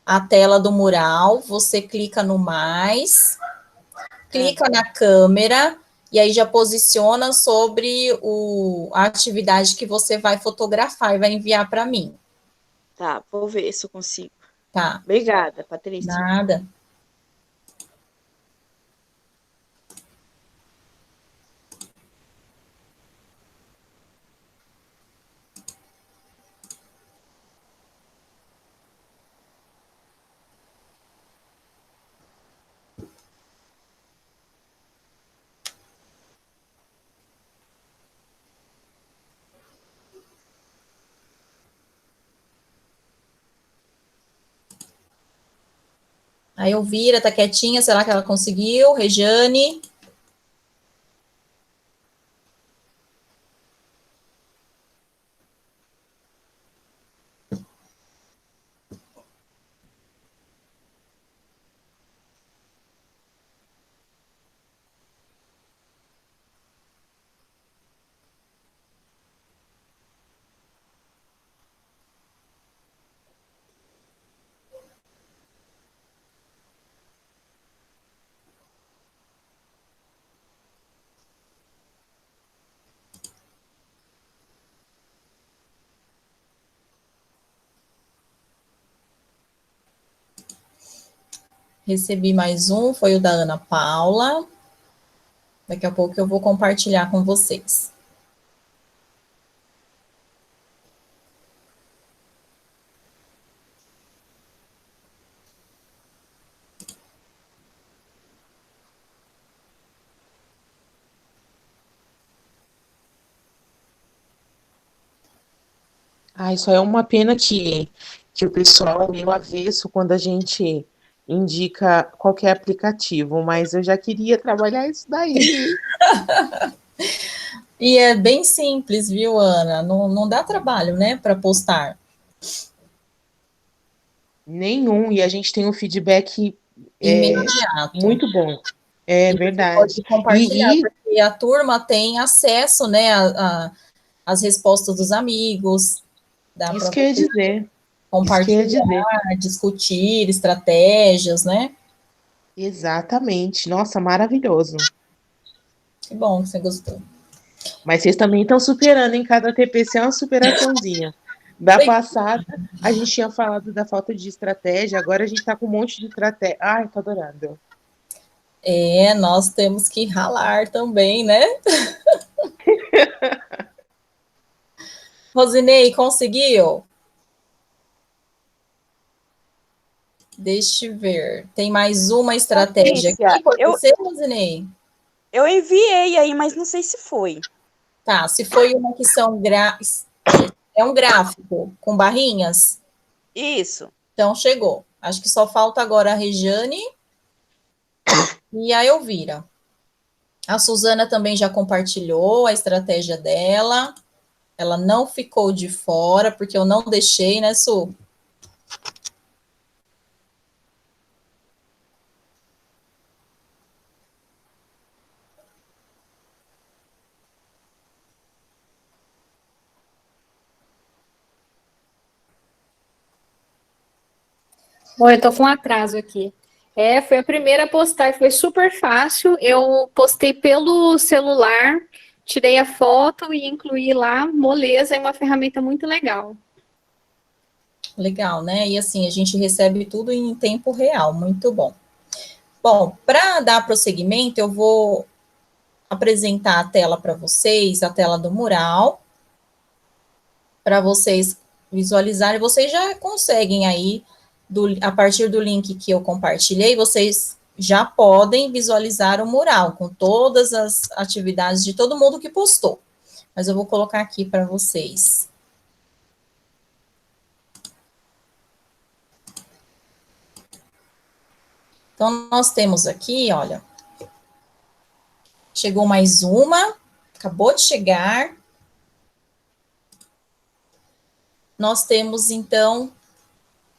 a tela do mural, você clica no mais, clica na câmera, e aí já posiciona sobre a atividade que você vai fotografar e vai enviar para mim, Tá, vou ver se eu consigo. tá? Obrigada, Patrícia. Nada. A Elvira tá quietinha, será que ela conseguiu? Rejane? Recebi mais um, foi o da Ana Paula. Daqui a pouco eu vou compartilhar com vocês. Ah, isso é uma pena que o pessoal é meio avesso quando a gente indica qualquer aplicativo, mas eu já queria trabalhar isso daí. E é bem simples, viu, Ana? Não dá trabalho, né, para postar. Nenhum, e a gente tem um feedback Imediato. muito bom. É E você verdade. pode compartilhar, E porque a turma tem acesso, né, às respostas dos amigos. Dá isso para que eu ia dizer. Isso que eu ia compartilhar, dizer. discutir estratégias, né? Exatamente. Nossa, maravilhoso. Que bom que você gostou. Mas vocês também estão superando, em cada TPC é uma superaçãozinha. Da passada, a gente tinha falado da falta de estratégia, agora a gente está com um monte de estratégia. Ai, tô adorando. É, nós temos que ralar também, né? Rosinei, conseguiu? Deixa eu ver. Tem mais uma estratégia Patrícia, aqui. Foi você, Rosinei? eu enviei aí, mas não sei se foi. Tá, se foi uma que é um gráfico com barrinhas, Isso. então chegou. Acho que só falta agora a Rejane e a Elvira. A Suzana também já compartilhou a estratégia dela. Ela não ficou de fora, porque eu não deixei, né, Su? Bom, eu tô com um atraso aqui. Foi a primeira a postar, foi super fácil. Eu postei pelo celular, tirei a foto e incluí lá, moleza, é uma ferramenta muito legal. Legal, né? E assim, a gente recebe tudo em tempo real, muito bom. Bom, para dar prosseguimento, eu vou apresentar a tela para vocês, a tela do mural, para vocês visualizarem. Vocês já conseguem aí, a partir do link que eu compartilhei, vocês já podem visualizar o mural com todas as atividades de todo mundo que postou. Mas eu vou colocar aqui para vocês. Então, nós temos aqui, olha, chegou mais uma, acabou de chegar. Nós temos, então,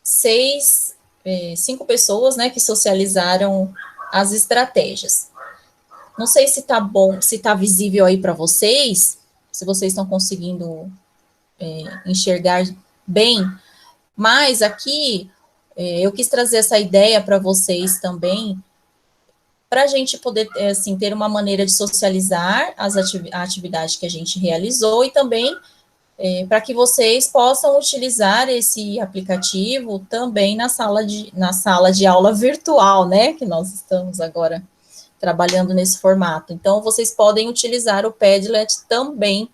5 pessoas, né, que socializaram as estratégias. Não sei se tá bom, se tá visível aí para vocês, se vocês estão conseguindo enxergar bem, mas aqui eu quis trazer essa ideia para vocês também, para a gente poder, assim, ter uma maneira de socializar a atividade que a gente realizou e também para que vocês possam utilizar esse aplicativo também na sala de aula virtual, né, que nós estamos agora trabalhando nesse formato. Então, vocês podem utilizar o Padlet também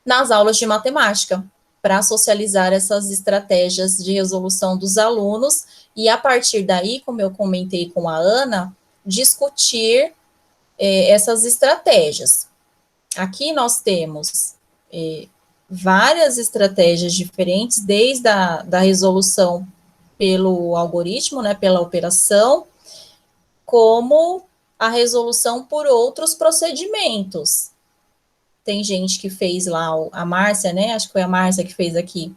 nas aulas de matemática, para socializar essas estratégias de resolução dos alunos, e a partir daí, como eu comentei com a Ana, discutir essas estratégias. Aqui nós temos várias estratégias diferentes, desde da resolução pelo algoritmo, né, pela operação, como a resolução por outros procedimentos. Tem gente que fez lá, a Márcia, né, acho que foi a Márcia que fez aqui,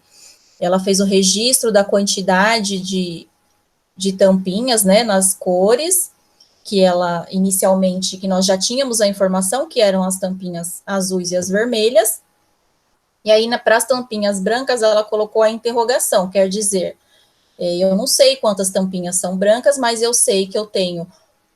ela fez o registro da quantidade de tampinhas, né, nas cores, que ela, inicialmente, que nós já tínhamos a informação, que eram as tampinhas azuis e as vermelhas, e aí, para as tampinhas brancas, ela colocou a interrogação, quer dizer, eu não sei quantas tampinhas são brancas, mas eu sei que eu tenho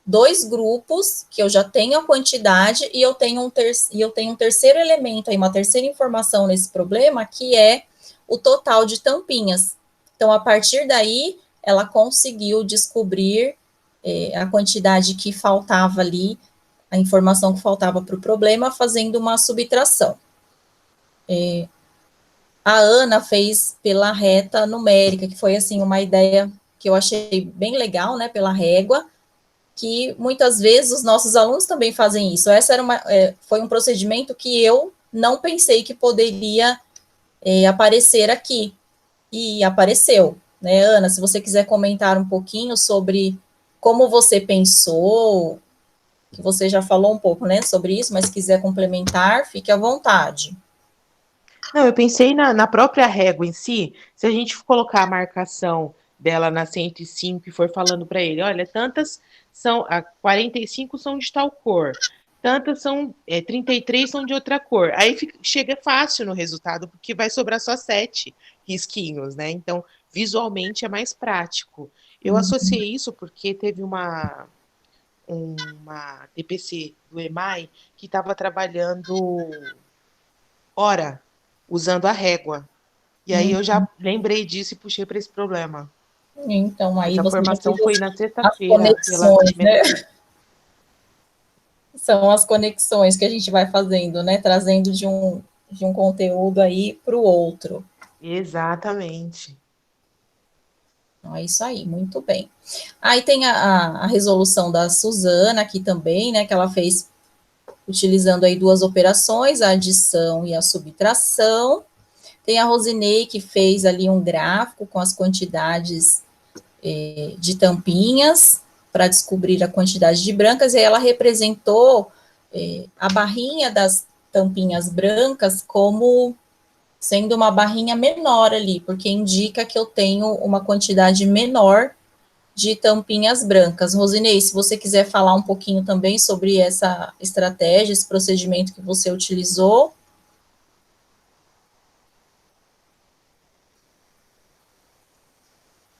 2 grupos, que eu já tenho a quantidade, e eu tenho um terceiro elemento, aí, uma terceira informação nesse problema, que é o total de tampinhas. Então, a partir daí, ela conseguiu descobrir a quantidade que faltava ali, a informação que faltava para o problema, fazendo uma subtração. A Ana fez pela reta numérica, que foi, assim, uma ideia que eu achei bem legal, né, pela régua, que muitas vezes os nossos alunos também fazem isso. Essa foi um procedimento que eu não pensei que poderia aparecer aqui, e apareceu, né, Ana? Se você quiser comentar um pouquinho sobre como você pensou, que você já falou um pouco, né, sobre isso, mas quiser complementar, fique à vontade. Não, eu pensei na própria régua em si, se a gente colocar a marcação dela na 105 e for falando para ele, olha, tantas são, 45 são de tal cor, tantas são, 33 são de outra cor. Aí chega fácil no resultado, porque vai sobrar só 7 risquinhos, né? Então, visualmente é mais prático. Eu associei isso porque teve uma TPC do EMAI que estava trabalhando hora usando a régua. E aí eu já lembrei disso e puxei para esse problema. Então, aí Essa você já formação fez foi na as sexta-feira pela conexões, né? São as conexões que a gente vai fazendo, né? Trazendo de um conteúdo aí para o outro. Exatamente. Então, é isso aí, muito bem. Aí tem a resolução da Suzana aqui também, né? Que ela fez utilizando aí duas operações, a adição e a subtração. Tem a Rosinei, que fez ali um gráfico com as quantidades de tampinhas para descobrir a quantidade de brancas, e aí ela representou a barrinha das tampinhas brancas como sendo uma barrinha menor ali, porque indica que eu tenho uma quantidade menor de tampinhas brancas. Rosinei, se você quiser falar um pouquinho também sobre essa estratégia, esse procedimento que você utilizou.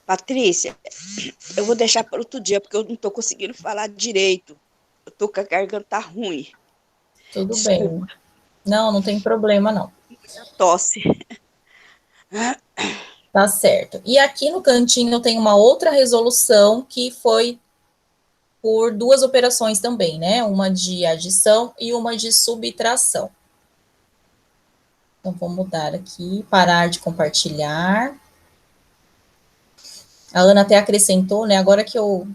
Patrícia, eu vou deixar para outro dia, porque eu não estou conseguindo falar direito. Eu estou com a garganta ruim. Tudo Desculpa. bem. Não tem problema, não. Tosse. Tá certo. E aqui no cantinho tem uma outra resolução que foi por duas operações também, né? Uma de adição e uma de subtração. Então, vou mudar aqui, parar de compartilhar. A Ana até acrescentou, né? Agora que eu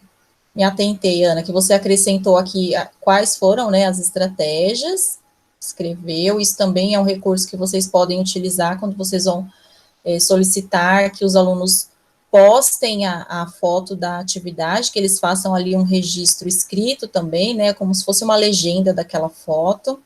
me atentei, Ana, que você acrescentou aqui quais foram, né, as estratégias, escreveu. Isso também é um recurso que vocês podem utilizar quando vocês vão solicitar que os alunos postem a foto da atividade, que eles façam ali um registro escrito também, né, como se fosse uma legenda daquela foto,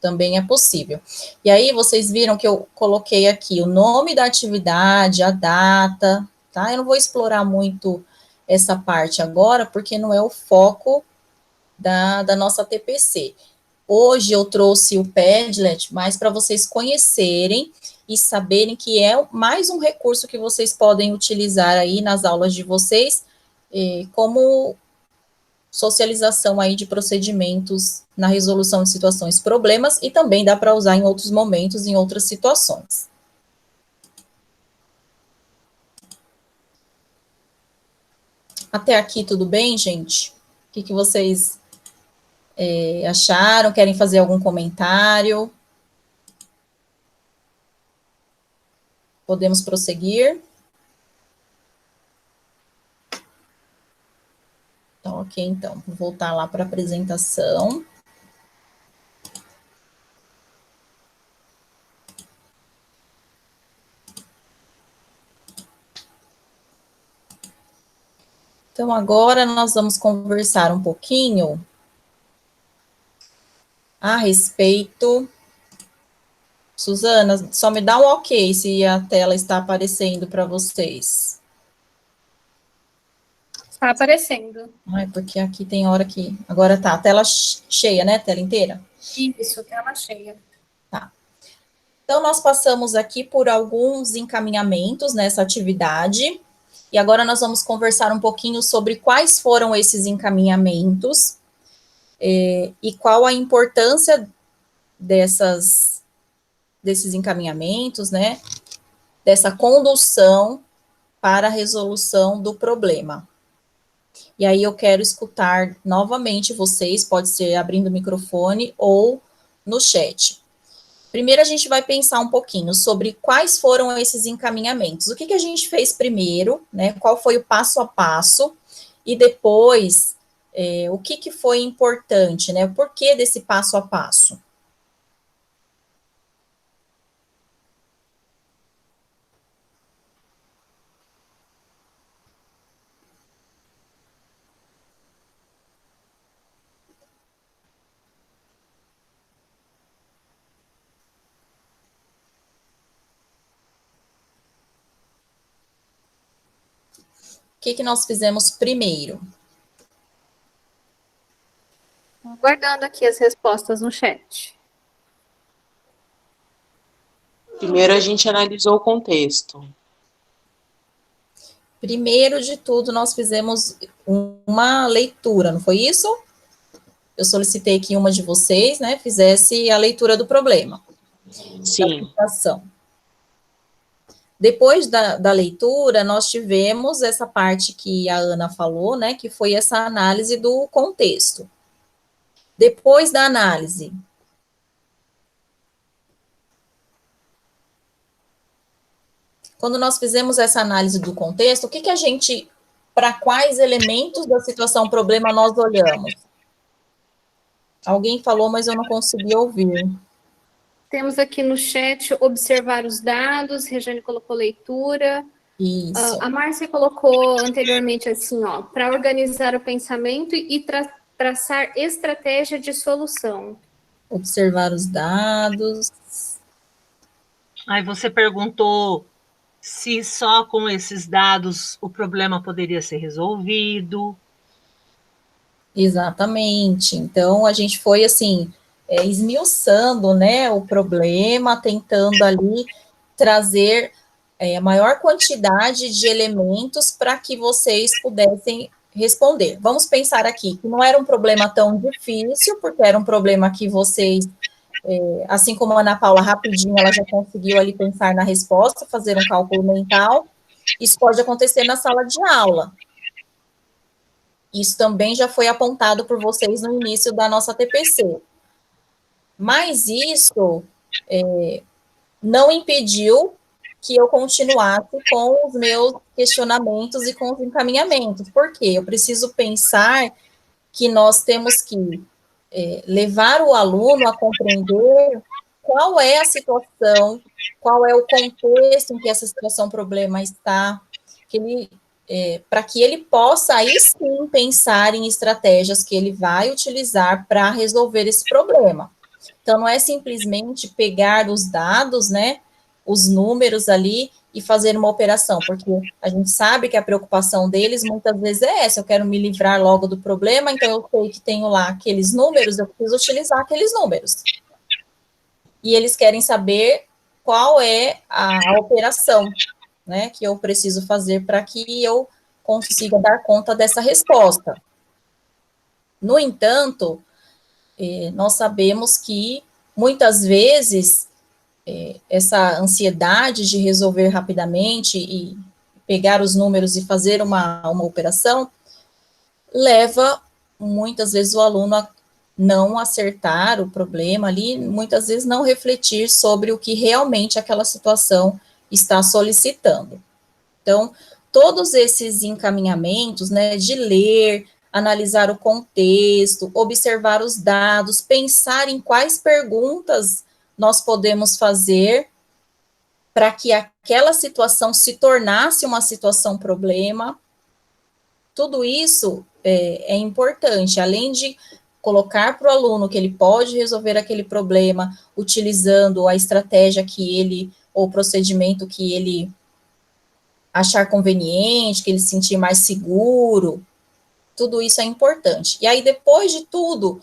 também é possível. E aí, vocês viram que eu coloquei aqui o nome da atividade, a data, tá? Eu não vou explorar muito essa parte agora, porque não é o foco da nossa TPC. Hoje eu trouxe o Padlet mais para vocês conhecerem e saberem que é mais um recurso que vocês podem utilizar aí nas aulas de vocês, como socialização aí de procedimentos na resolução de situações, problemas, e também dá para usar em outros momentos, em outras situações. Até aqui tudo bem, gente? O que vocês acharam? Querem fazer algum comentário? Podemos prosseguir? Então, ok, então, vou voltar lá para a apresentação. Então, agora nós vamos conversar um pouquinho a respeito. Suzana, só me dá um ok se a tela está aparecendo para vocês. Está aparecendo. Ai, porque aqui tem hora que... Agora tá, a tela cheia, né? Tela inteira? Isso, tela cheia. Tá. Então, nós passamos aqui por alguns encaminhamentos nessa atividade, e agora nós vamos conversar um pouquinho sobre quais foram esses encaminhamentos e qual a importância desses encaminhamentos, né? Dessa condução para a resolução do problema. E aí eu quero escutar novamente vocês, pode ser abrindo o microfone ou no chat. Primeiro a gente vai pensar um pouquinho sobre quais foram esses encaminhamentos. O que a gente fez primeiro, né? Qual foi o passo a passo, e depois o que foi importante, né? O porquê desse passo a passo. O que nós fizemos primeiro? Guardando aqui as respostas no chat. Primeiro a gente analisou o contexto. Primeiro de tudo, nós fizemos uma leitura, não foi isso? Eu solicitei que uma de vocês, né, fizesse a leitura do problema. Sim. Da situação. Depois da leitura, nós tivemos essa parte que a Ana falou, né, que foi essa análise do contexto. Depois da análise, quando nós fizemos essa análise do contexto, o que a gente, para quais elementos da situação problema nós olhamos? Alguém falou, mas eu não consegui ouvir. Temos aqui no chat observar os dados, Regiane colocou leitura. Isso. A Márcia colocou anteriormente assim, ó, para organizar o pensamento e traçar estratégia de solução. Observar os dados. Aí você perguntou se só com esses dados o problema poderia ser resolvido. Exatamente. Então, a gente foi, assim, esmiuçando, né, o problema, tentando ali trazer a maior quantidade de elementos para que vocês pudessem responder. Vamos pensar aqui que não era um problema tão difícil, porque era um problema que vocês, assim como a Ana Paula, rapidinho, ela já conseguiu ali pensar na resposta, fazer um cálculo mental. Isso pode acontecer na sala de aula. Isso também já foi apontado por vocês no início da nossa TPC. Mas isso não impediu que eu continuasse com os meus questionamentos e com os encaminhamentos. Por quê? Eu preciso pensar que nós temos que levar o aluno a compreender qual é a situação, qual é o contexto em que essa situação problema está, para que ele possa aí sim pensar em estratégias que ele vai utilizar para resolver esse problema. Então, não é simplesmente pegar os dados, né, os números ali e fazer uma operação, porque a gente sabe que a preocupação deles muitas vezes é essa: eu quero me livrar logo do problema, então eu sei que tenho lá aqueles números, eu preciso utilizar aqueles números. E eles querem saber qual é a operação, né, que eu preciso fazer para que eu consiga dar conta dessa resposta. No entanto, nós sabemos que, muitas vezes, essa ansiedade de resolver rapidamente e pegar os números e fazer uma operação, leva, muitas vezes, o aluno a não acertar o problema ali, muitas vezes não refletir sobre o que realmente aquela situação está solicitando. Então, todos esses encaminhamentos, né, de ler, analisar o contexto, observar os dados, pensar em quais perguntas nós podemos fazer para que aquela situação se tornasse uma situação problema, tudo isso é importante, além de colocar para o aluno que ele pode resolver aquele problema utilizando a estratégia que ele, ou o procedimento que ele achar conveniente, que ele se sentir mais seguro, tudo isso é importante. E aí, depois de tudo,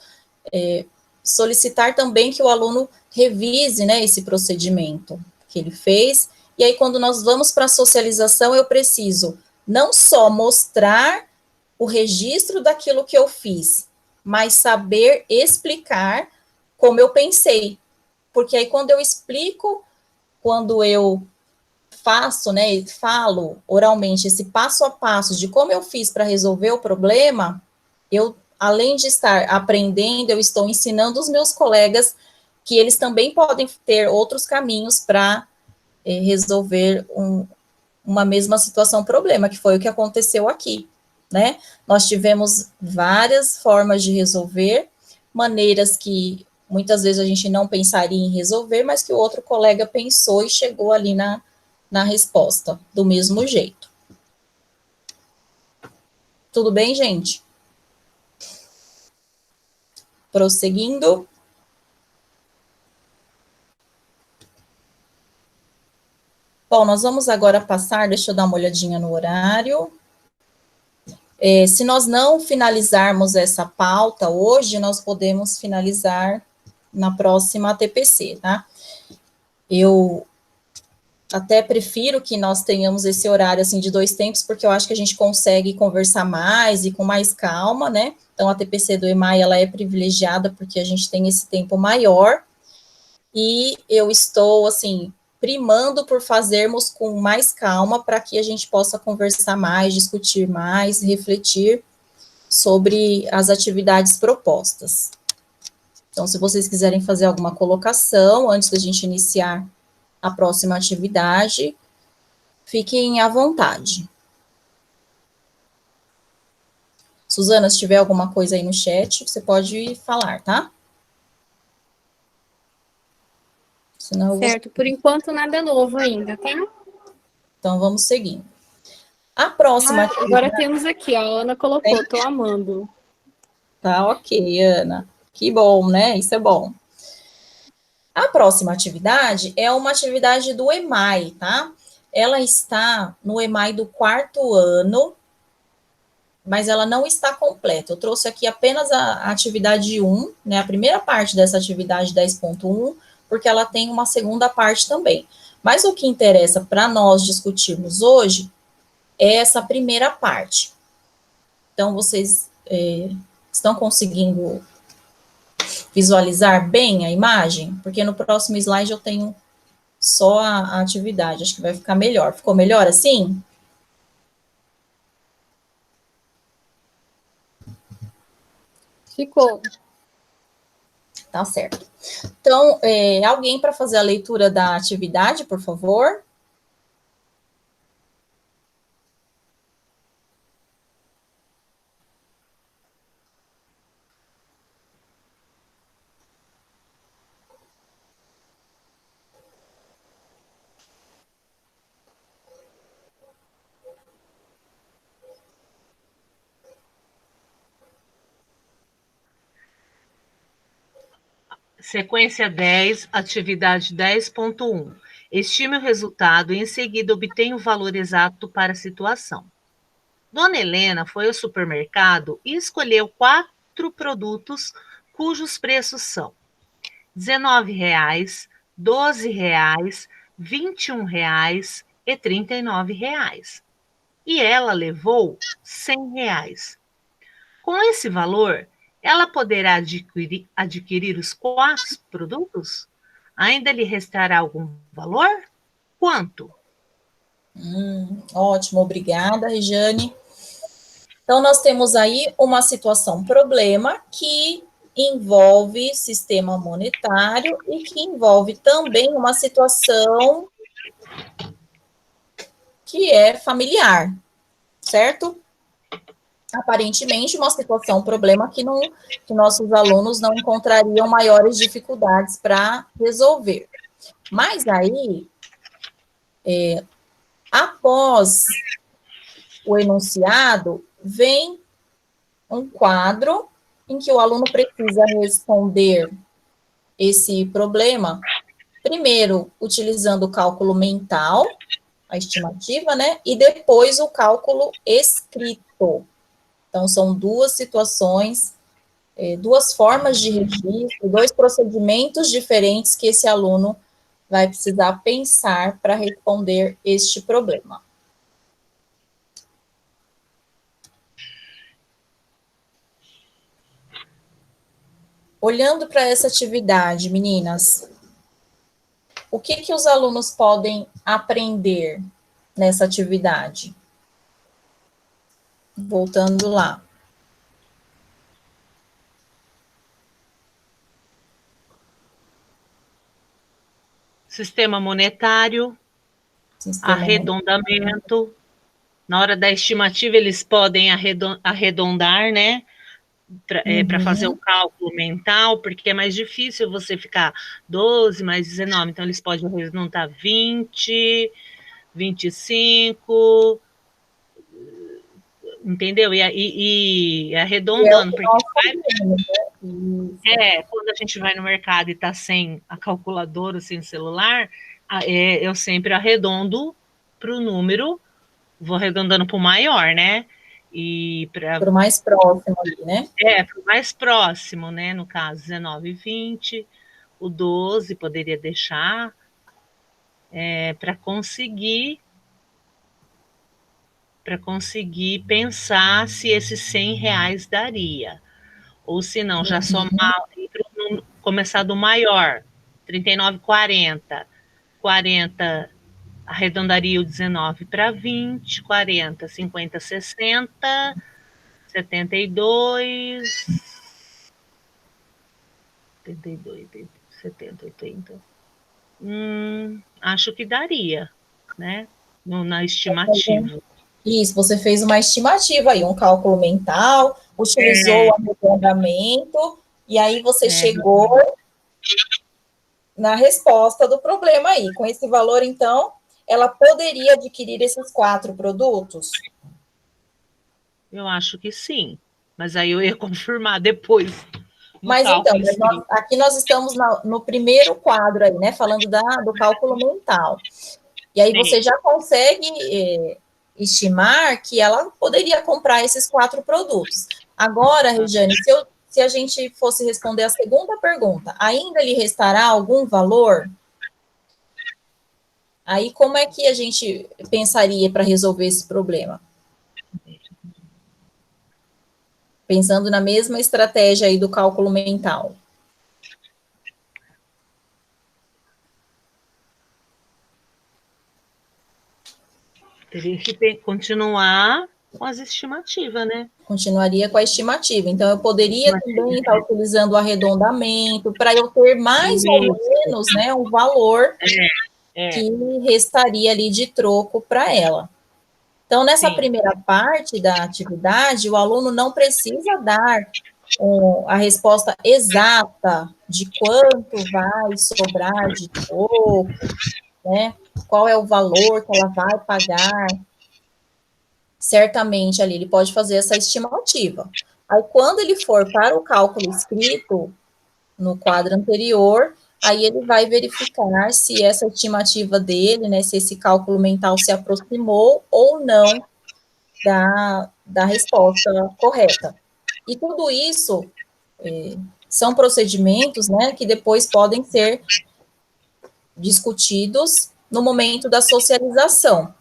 solicitar também que o aluno revise, né, esse procedimento que ele fez, e aí quando nós vamos para a socialização, eu preciso não só mostrar o registro daquilo que eu fiz, mas saber explicar como eu pensei, porque aí quando eu explico, quando eu faço, né, falo oralmente esse passo a passo de como eu fiz para resolver o problema, eu, além de estar aprendendo, eu estou ensinando os meus colegas que eles também podem ter outros caminhos para resolver uma mesma situação, problema, que foi o que aconteceu aqui, né? Nós tivemos várias formas de resolver, maneiras que muitas vezes a gente não pensaria em resolver, mas que o outro colega pensou e chegou ali na resposta, do mesmo jeito. Tudo bem, gente? Prosseguindo. Bom, nós vamos agora passar, deixa eu dar uma olhadinha no horário. Se nós não finalizarmos essa pauta hoje, nós podemos finalizar na próxima TPC, tá? Eu até prefiro que nós tenhamos esse horário, assim, de 2 tempos, porque eu acho que a gente consegue conversar mais e com mais calma, né? Então, a TPC do EMAI, ela é privilegiada porque a gente tem esse tempo maior, e eu estou, assim, primando por fazermos com mais calma para que a gente possa conversar mais, discutir mais, refletir sobre as atividades propostas. Então, se vocês quiserem fazer alguma colocação antes da gente iniciar a próxima atividade, fiquem à vontade. Suzana, se tiver alguma coisa aí no chat, você pode falar, tá? Senão Certo, por enquanto nada novo ainda, tá? Então, vamos seguindo. A próxima atividade... Agora temos aqui, ó, a Ana colocou, tô amando. Tá, ok, Ana. Que bom, né? Isso é bom. A próxima atividade é uma atividade do EMAI, tá? Ela está no EMAI do 4º ano, mas ela não está completa. Eu trouxe aqui apenas a atividade 1, né? A primeira parte dessa atividade 10.1, porque ela tem uma segunda parte também. Mas o que interessa para nós discutirmos hoje é essa primeira parte. Então, vocês estão conseguindo visualizar bem a imagem? Porque no próximo slide eu tenho só a atividade, acho que vai ficar melhor. Ficou melhor assim? Ficou. Tá certo. Então, alguém para fazer a leitura da atividade, por favor? Sequência 10, atividade 10.1. Estime o resultado e, em seguida, obtenha o valor exato para a situação. Dona Helena foi ao supermercado e escolheu 4 produtos cujos preços são R$19, R$12, R$21 e R$39. E ela levou R$100. Com esse valor, ela poderá adquirir os 4 produtos? Ainda lhe restará algum valor? Quanto? Ótimo, obrigada, Regiane. Então, nós temos aí uma situação problema que envolve sistema monetário e que envolve também uma situação que é familiar, certo? Aparentemente, uma situação, problema que nossos alunos não encontrariam maiores dificuldades para resolver. Mas aí, após o enunciado, vem um quadro em que o aluno precisa responder esse problema, primeiro, utilizando o cálculo mental, a estimativa, né? E depois o cálculo escrito. Então, são 2 situações, 2 formas de registro, 2 procedimentos diferentes que esse aluno vai precisar pensar para responder este problema. Olhando para essa atividade, meninas, o que que os alunos podem aprender nessa atividade? Voltando lá. Sistema monetário, arredondamento. Na hora da estimativa, eles podem arredondar, né? Para fazer o cálculo mental, porque é mais difícil você ficar 12 mais 19. Então, eles podem arredondar 20, 25, entendeu? E arredondando, porque quando a gente vai no mercado e está sem a calculadora, sem o celular, eu sempre arredondo para o número, vou arredondando para o maior, né? E para o mais próximo ali, né? Para o mais próximo, né? No caso, 19 e 20, o 12 poderia deixar para conseguir pensar se esses R$ 100 daria. Ou se não, já somar, começar do maior, 39,40. 40 arredondaria o 19 para 20, 40, 50, 60, 72, 72, 70, 80. Acho que daria, né? Na estimativa. Isso, você fez uma estimativa aí, um cálculo mental, utilizou o arredondamento, e aí você chegou na resposta do problema aí. Com esse valor, então, ela poderia adquirir esses 4 produtos? Eu acho que sim, mas aí eu ia confirmar depois. Mas então, aqui nós estamos no primeiro quadro aí, né, falando do cálculo mental. E aí você já consegue estimar que ela poderia comprar esses 4 produtos. Agora, Regiane, se a gente fosse responder a segunda pergunta, ainda lhe restará algum valor? Aí, como é que a gente pensaria para resolver esse problema? Pensando na mesma estratégia aí do cálculo mental. Teria que continuar com as estimativas, né? Continuaria com a estimativa. Então, eu poderia também estar utilizando o arredondamento para eu ter mais ou menos, né, um valor que restaria ali de troco para ela. Então, nessa primeira parte da atividade, o aluno não precisa dar a resposta exata de quanto vai sobrar de troco, né? Qual é o valor que ela vai pagar. Certamente ali ele pode fazer essa estimativa. Aí, quando ele for para o cálculo escrito no quadro anterior, aí ele vai verificar se essa estimativa dele, né, se esse cálculo mental se aproximou ou não da resposta correta. E tudo isso são procedimentos, né, que depois podem ser discutidos no momento da socialização.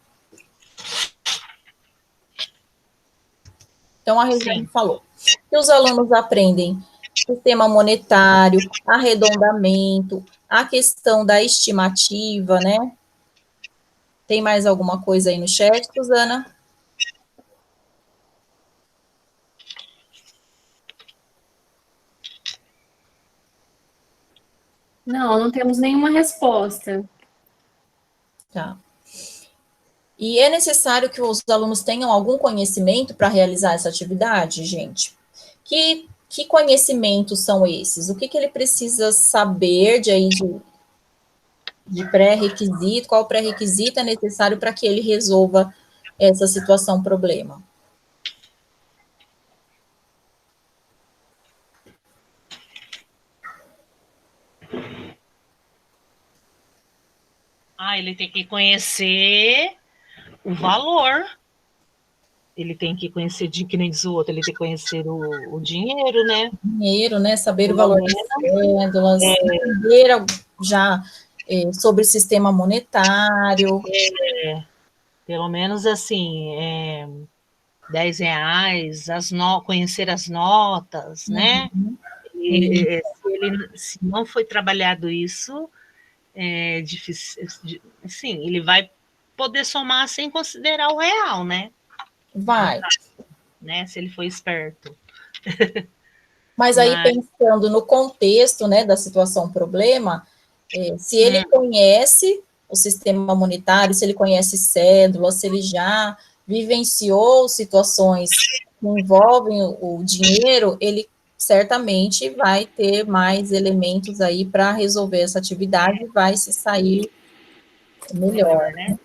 Então, a Regiane falou que os alunos aprendem sistema monetário, arredondamento, a questão da estimativa, né? Tem mais alguma coisa aí no chat, Suzana? Não temos nenhuma resposta. Tá. E é necessário que os alunos tenham algum conhecimento para realizar essa atividade, gente? Que conhecimentos são esses? O que ele precisa saber de pré-requisito? Qual pré-requisito é necessário para que ele resolva essa situação, problema? Ele tem que conhecer o valor. Ele tem que conhecer, que nem diz o outro, ele tem que conhecer o dinheiro, né? Dinheiro, né? Saber o valor das cédulas, entender já sobre o sistema monetário. Pelo menos assim, R$ 10, conhecer as notas, né? E, se não foi trabalhado isso, difícil, sim, ele vai poder somar sem considerar o real, né? Vai. Né? Se ele for esperto. Mas aí, pensando no contexto, né, da situação problema, se ele conhece o sistema monetário, se ele conhece cédula, se ele já vivenciou situações que envolvem o dinheiro, ele certamente vai ter mais elementos aí para resolver essa atividade e vai se sair melhor, né?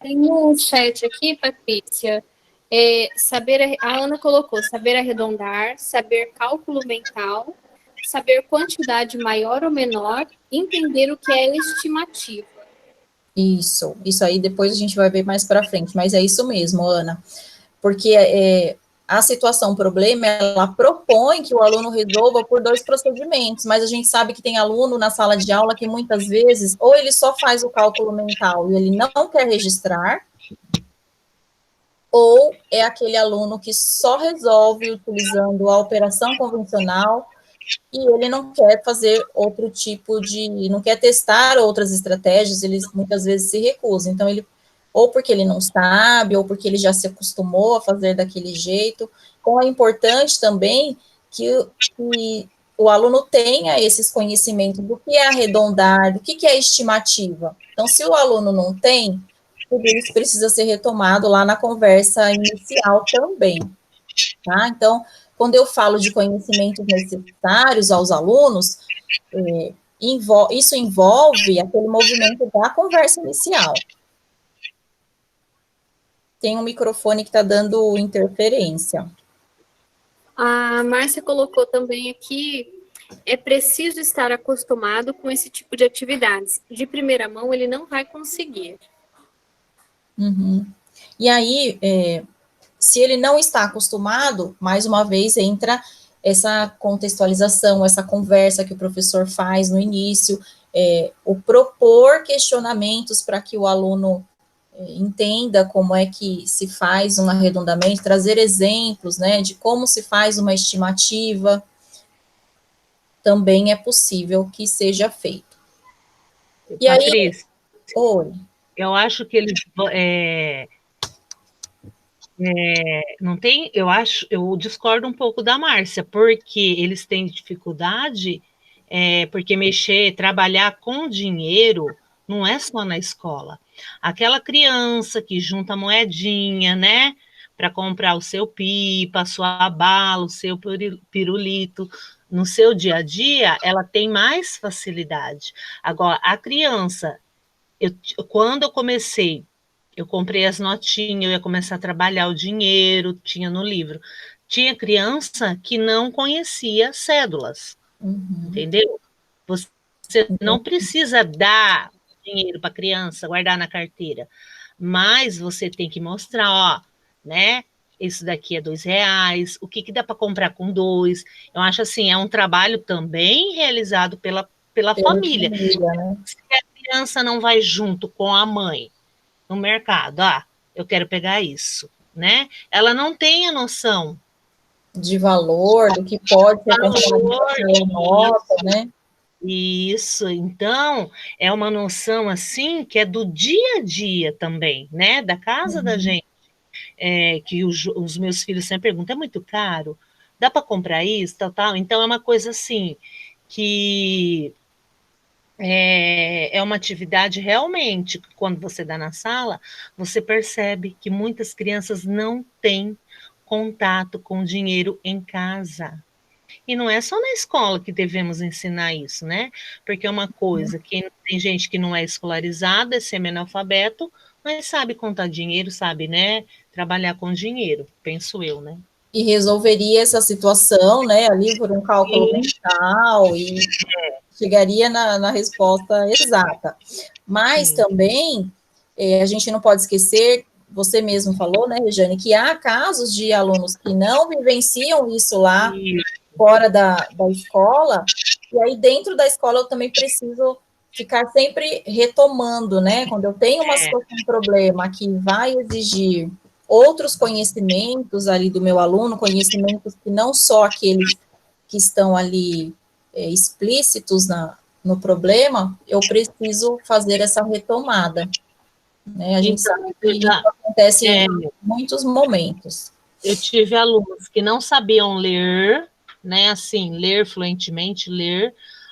Tem um chat aqui, Patrícia. A Ana colocou saber arredondar, saber cálculo mental, saber quantidade maior ou menor, entender o que é estimativa. Isso aí depois a gente vai ver mais para frente, mas é isso mesmo, Ana, porque a situação problema, ela propõe que o aluno resolva por 2 procedimentos, mas a gente sabe que tem aluno na sala de aula que muitas vezes, ou ele só faz o cálculo mental e ele não quer registrar, ou é aquele aluno que só resolve utilizando a operação convencional e ele não quer fazer outro tipo não quer testar outras estratégias, ele muitas vezes se recusa. Então, ou porque ele não sabe, ou porque ele já se acostumou a fazer daquele jeito. Então, é importante também que o aluno tenha esses conhecimentos do que é arredondar, do que é estimativa. Então, se o aluno não tem, tudo isso precisa ser retomado lá na conversa inicial também, tá? Então, quando eu falo de conhecimentos necessários aos alunos, isso envolve aquele movimento da conversa inicial. Tem um microfone que está dando interferência. A Márcia colocou também aqui, é preciso estar acostumado com esse tipo de atividades. De primeira mão, ele não vai conseguir. Uhum. E aí, se ele não está acostumado, mais uma vez entra essa contextualização, essa conversa que o professor faz no início, o propor questionamentos para que o aluno entenda como é que se faz um arredondamento, trazer exemplos, né, de como se faz uma estimativa, também é possível que seja feito. E Patrícia, aí, oi. Eu acho que eles não tem, eu discordo um pouco da Márcia, porque eles têm dificuldade, porque trabalhar com dinheiro não é só na escola. Aquela criança que junta moedinha, né, para comprar o seu pipa, a sua bala, o seu pirulito, no seu dia a dia, ela tem mais facilidade. Agora, a criança, quando eu comecei, eu comprei as notinhas, eu ia começar a trabalhar o dinheiro, tinha no livro. Tinha criança que não conhecia cédulas, entendeu? Você não precisa dar dinheiro para a criança, guardar na carteira, mas você tem que mostrar, ó, né? Isso daqui é R$2, o que dá para comprar com 2? Eu acho assim, é um trabalho também realizado pela família. Né? Se a criança não vai junto com a mãe no mercado, eu quero pegar isso, né? Ela não tem a noção de valor, do que pode ser comprado nota, né? Isso, então, é uma noção, assim, que é do dia a dia também, né? Da casa da gente, que os meus filhos sempre perguntam, é muito caro? Dá para comprar isso, tal? Então, é uma coisa, assim, que é uma atividade realmente, quando você dá na sala, você percebe que muitas crianças não têm contato com o dinheiro em casa. E não é só na escola que devemos ensinar isso, né? Porque é uma coisa que tem gente que não é escolarizada, é semi-analfabeto, mas sabe contar dinheiro, sabe, né? Trabalhar com dinheiro, penso eu, né? E resolveria essa situação, né, ali por um cálculo mental e chegaria na resposta exata. Mas também, a gente não pode esquecer, você mesmo falou, né, Regiane, que há casos de alunos que não vivenciam isso lá fora da escola, e aí dentro da escola eu também preciso ficar sempre retomando, né, quando eu tenho uma situação, um problema que vai exigir outros conhecimentos ali do meu aluno, conhecimentos que não só aqueles que estão ali explícitos no problema, eu preciso fazer essa retomada. Né? A gente Então, sabe que isso acontece é, em muitos momentos. eu tive alunos que não sabiam ler, né, assim, ler fluentemente,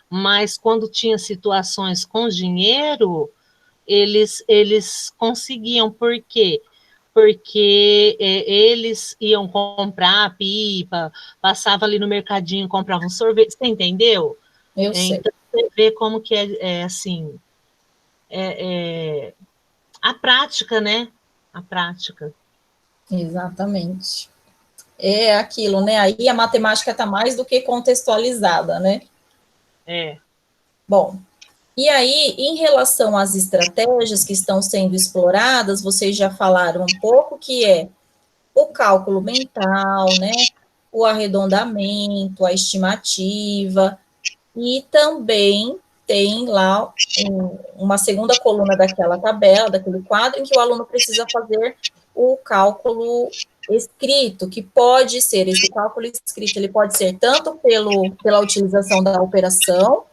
mas quando tinha situações com dinheiro, eles conseguiam, por quê? Porque eles iam comprar pipa, passava ali no mercadinho, compravam sorvete, você entendeu? Eu sei. Então, você vê como que assim, a prática, né? A prática. Exatamente. É aquilo, né? Aí a matemática está mais do que contextualizada, né? É. Bom, e aí, em relação às estratégias que estão sendo exploradas, vocês já falaram um pouco que é o cálculo mental, né? O arredondamento, a estimativa, e também tem lá uma segunda coluna daquela tabela, daquele quadro, em que o aluno precisa fazer o cálculo escrito, que pode ser, esse cálculo escrito, ele pode ser tanto pela utilização da operação,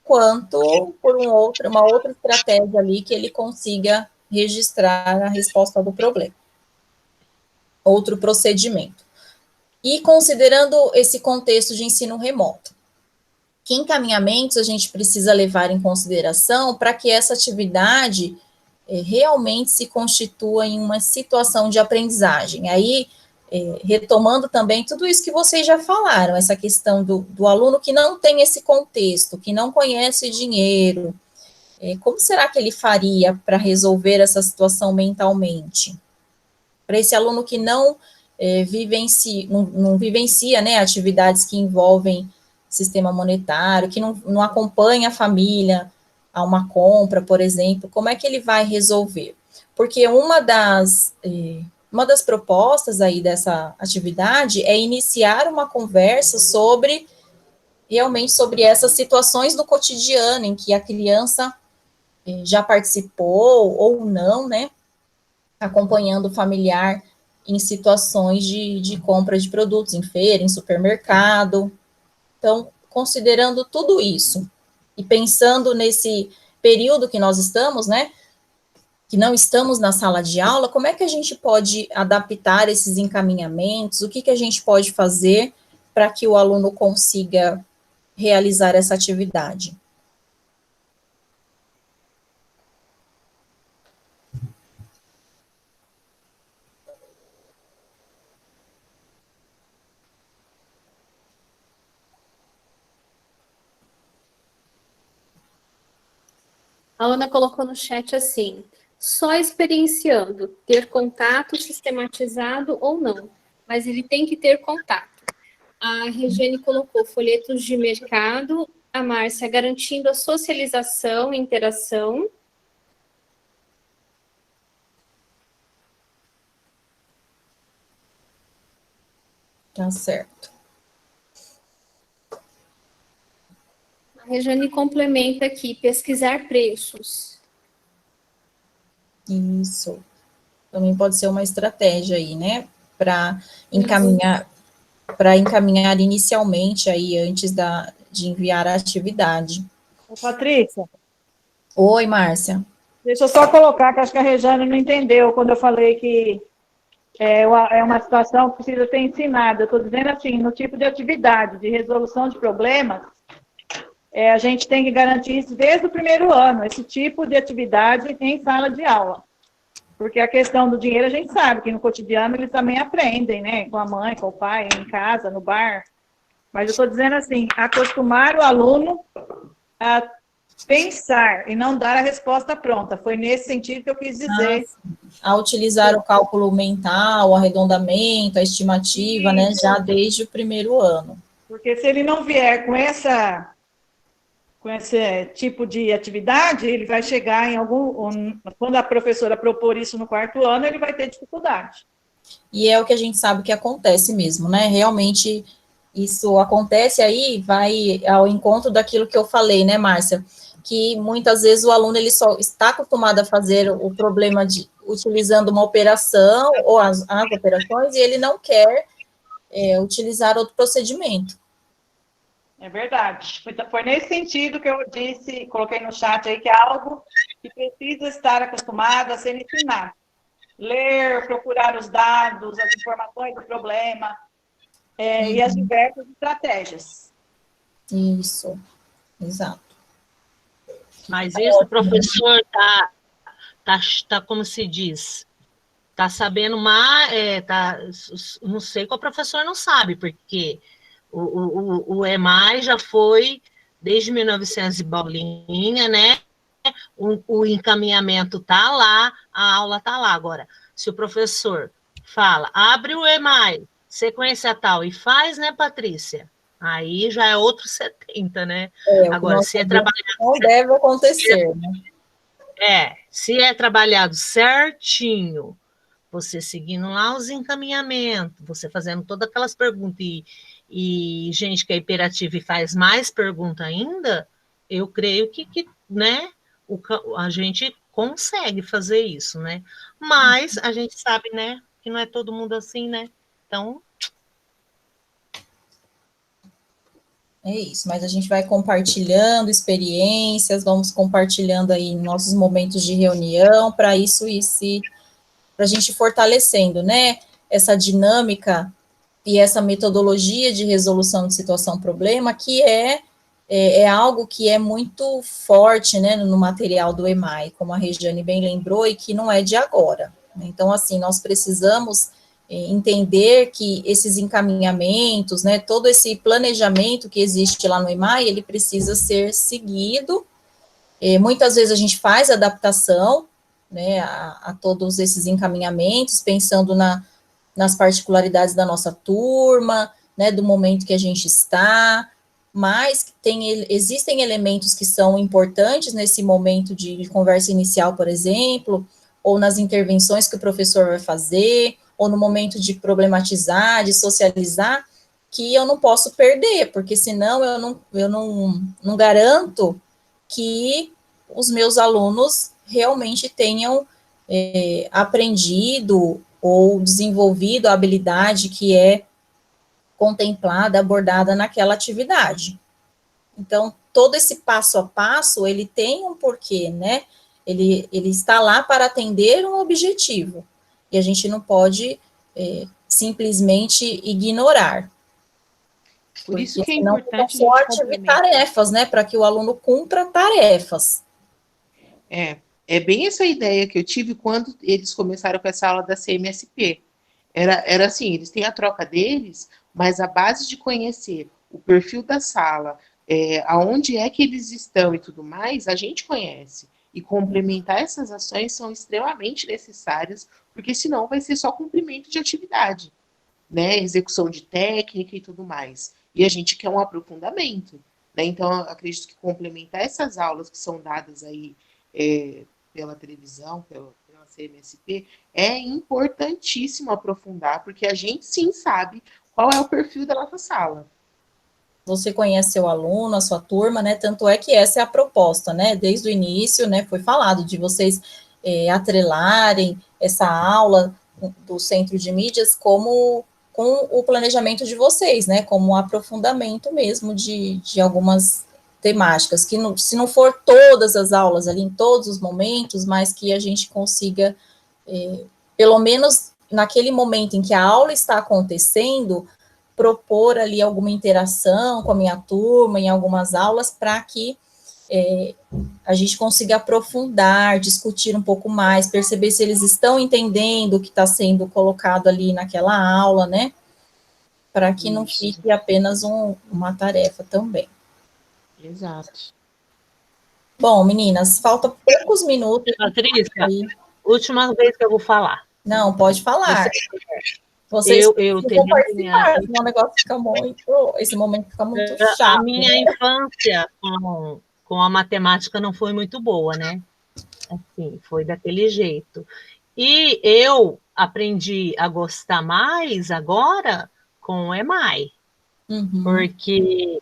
quanto por uma outra estratégia ali que ele consiga registrar a resposta do problema. Outro procedimento. E considerando esse contexto de ensino remoto, que encaminhamentos a gente precisa levar em consideração para que essa atividade realmente se constitua em uma situação de aprendizagem? Aí, retomando também tudo isso que vocês já falaram, essa questão do aluno que não tem esse contexto, que não conhece dinheiro, como será que ele faria para resolver essa situação mentalmente? Para esse aluno que não vivencia, né, atividades que envolvem sistema monetário, que não acompanha a família a uma compra, por exemplo, como é que ele vai resolver? Porque uma das propostas aí dessa atividade é iniciar uma conversa realmente sobre essas situações do cotidiano em que a criança já participou ou não, né, acompanhando o familiar em situações de compra de produtos em feira, em supermercado. Então, considerando tudo isso e pensando nesse período que nós estamos, né, que não estamos na sala de aula, como é que a gente pode adaptar esses encaminhamentos? O que a gente pode fazer para que o aluno consiga realizar essa atividade? A Ana colocou no chat assim: só experienciando, ter contato sistematizado ou não, mas ele tem que ter contato. A Regiane colocou folhetos de mercado, a Márcia garantindo a socialização e interação. Tá certo. A Regiane complementa aqui, pesquisar preços. Isso. Também pode ser uma estratégia aí, né, para encaminhar inicialmente aí antes de enviar a atividade. Ô, Patrícia, Oi, Márcia. deixa eu só colocar, que acho que a Rejane não entendeu quando eu falei que é uma situação que precisa ser ensinada. Eu estou dizendo assim, no tipo de atividade de resolução de problemas, a gente tem que garantir isso desde o primeiro ano, esse tipo de atividade em sala de aula. Porque a questão do dinheiro, a gente sabe que no cotidiano eles também aprendem, né? Com a mãe, com o pai, em casa, no bar. Mas eu estou dizendo assim, acostumar o aluno a pensar e não dar a resposta pronta. Foi nesse sentido que eu quis dizer. A utilizar o cálculo mental, o arredondamento, a estimativa, né, já desde o primeiro ano. Porque se ele não vier com esse tipo de atividade, ele vai chegar quando a professora propor isso no quarto ano, ele vai ter dificuldade. E é o que a gente sabe que acontece mesmo, né? Realmente isso acontece aí, vai ao encontro daquilo que eu falei, né, Márcia? Que muitas vezes o aluno ele só está acostumado a fazer o problema utilizando uma operação ou as operações e ele não quer utilizar outro procedimento. É verdade. Foi nesse sentido que eu disse, coloquei no chat aí, que é algo que precisa estar acostumado a ser ensinado. Ler, procurar os dados, as informações do problema, e as diversas estratégias. Isso, exato. Mas esse professor tá como se diz, tá sabendo mais, não sei qual professor não sabe, porque o EMAI já foi desde 1900 e bolinha, né? O encaminhamento tá lá, a aula tá lá. Agora, se o professor fala, abre o EMAI, sequência tal, e faz, né, Patrícia? Aí já é outro 70, né? Agora, se é trabalhado... Não deve acontecer, né? Se é trabalhado certinho, você seguindo lá os encaminhamentos, você fazendo todas aquelas perguntas, e gente que é hiperativa e faz mais pergunta ainda, eu creio que né, a gente consegue fazer isso, né? Mas a gente sabe, né, que não é todo mundo assim, né? Então... É isso, mas a gente vai compartilhando experiências, vamos compartilhando aí nossos momentos de reunião, para isso para a gente fortalecendo, né, essa dinâmica e essa metodologia de resolução de situação-problema, que é algo que é muito forte, né, no material do EMAI, como a Regiane bem lembrou, e que não é de agora. Então, assim, nós precisamos entender que esses encaminhamentos, né, todo esse planejamento que existe lá no EMAI, ele precisa ser seguido. Muitas vezes a gente faz adaptação, né, a todos esses encaminhamentos, pensando nas particularidades da nossa turma, né, do momento que a gente está, mas existem elementos que são importantes nesse momento de conversa inicial, por exemplo, ou nas intervenções que o professor vai fazer, ou no momento de problematizar, de socializar, que eu não posso perder, porque senão eu não garanto que os meus alunos realmente tenham aprendido ou desenvolvido a habilidade que é contemplada, abordada naquela atividade. Então, todo esse passo a passo, ele tem um porquê, né? Ele está lá para atender um objetivo, e a gente não pode simplesmente ignorar. Por isso que é senão importante ficam a só gente complementar. tarefas, né? Para que o aluno cumpra tarefas. É bem essa ideia que eu tive quando eles começaram com essa aula da CMSP. Era assim, eles têm a troca deles, mas a base de conhecer o perfil da sala, aonde é que eles estão e tudo mais, a gente conhece. E complementar essas ações são extremamente necessárias, porque senão vai ser só cumprimento de atividade, né? Execução de técnica e tudo mais. E a gente quer um aprofundamento, né? Então, eu acredito que complementar essas aulas que são dadas aí pela televisão, pela CMSP, é importantíssimo aprofundar, porque a gente sim sabe qual é o perfil da nossa sala. Você conhece seu aluno, a sua turma, né? Tanto é que essa é a proposta, né? Desde o início, né? Foi falado de vocês atrelarem essa aula do Centro de Mídias com o planejamento de vocês, né? Como um aprofundamento mesmo de algumas temáticas, que se não for todas as aulas ali, em todos os momentos, mas que a gente consiga, pelo menos naquele momento em que a aula está acontecendo, propor ali alguma interação com a minha turma, em algumas aulas, para que a gente consiga aprofundar, discutir um pouco mais, perceber se eles estão entendendo o que está sendo colocado ali naquela aula, né? Para que não fique apenas uma tarefa também. Exato. Bom, meninas, falta poucos minutos. Patrícia, última vez que eu vou falar. Não, pode falar. Vocês eu tenho participar, senão o negócio fica esse momento fica muito chato. A minha infância com a matemática não foi muito boa, né? Assim, foi daquele jeito. E eu aprendi a gostar mais agora com o EMAI. Porque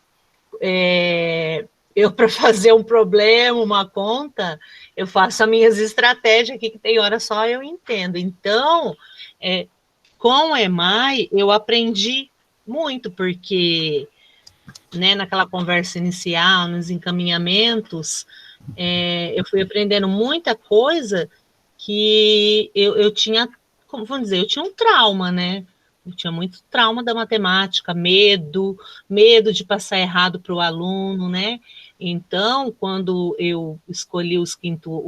eu, para fazer um problema, uma conta, eu faço as minhas estratégias aqui, que tem hora só eu entendo. Então, com o EMAI, eu aprendi muito, porque né, naquela conversa inicial, nos encaminhamentos, eu fui aprendendo muita coisa que eu tinha, como vamos dizer, eu tinha um trauma, né? Eu tinha muito trauma da matemática, medo de passar errado para o aluno, né? Então, quando eu escolhi o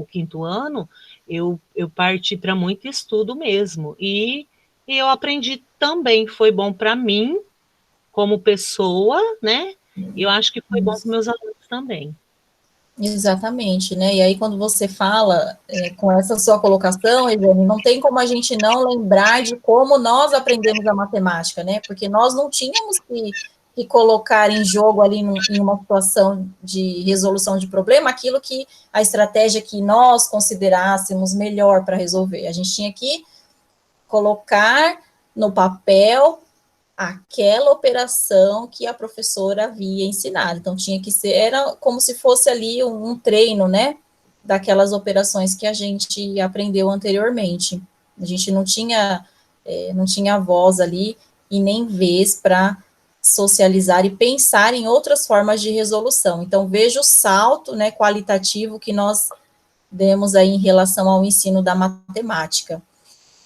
quinto ano, eu parti para muito estudo mesmo. E eu aprendi também, foi bom para mim, como pessoa, né? E eu acho que foi bom para meus alunos também. Exatamente, né? E aí, quando você fala com essa sua colocação, Eliane, não tem como a gente não lembrar de como nós aprendemos a matemática, né? Porque nós não tínhamos que colocar em jogo ali em uma situação de resolução de problema aquilo que a estratégia que nós considerássemos melhor para resolver. A gente tinha que colocar no papel aquela operação que a professora havia ensinado. Então, tinha que ser, era como se fosse ali um treino, né, daquelas operações que a gente aprendeu anteriormente. A gente não tinha voz ali e nem vez para socializar e pensar em outras formas de resolução. Então, veja o salto, né, qualitativo que nós demos aí em relação ao ensino da matemática.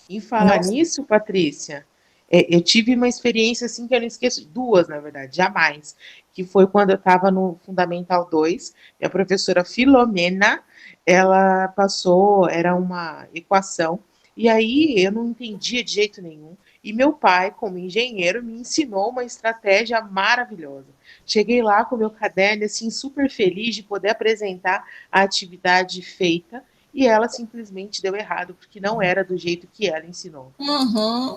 Em falar nisso, Patrícia, eu tive uma experiência assim que eu não esqueço, duas, na verdade, jamais, que foi quando eu estava no Fundamental 2, e a professora Filomena, ela passou, era uma equação, e aí eu não entendia de jeito nenhum, e meu pai, como engenheiro, me ensinou uma estratégia maravilhosa. Cheguei lá com meu caderno, assim, super feliz de poder apresentar a atividade feita, e ela simplesmente deu errado, porque não era do jeito que ela ensinou. Uhum.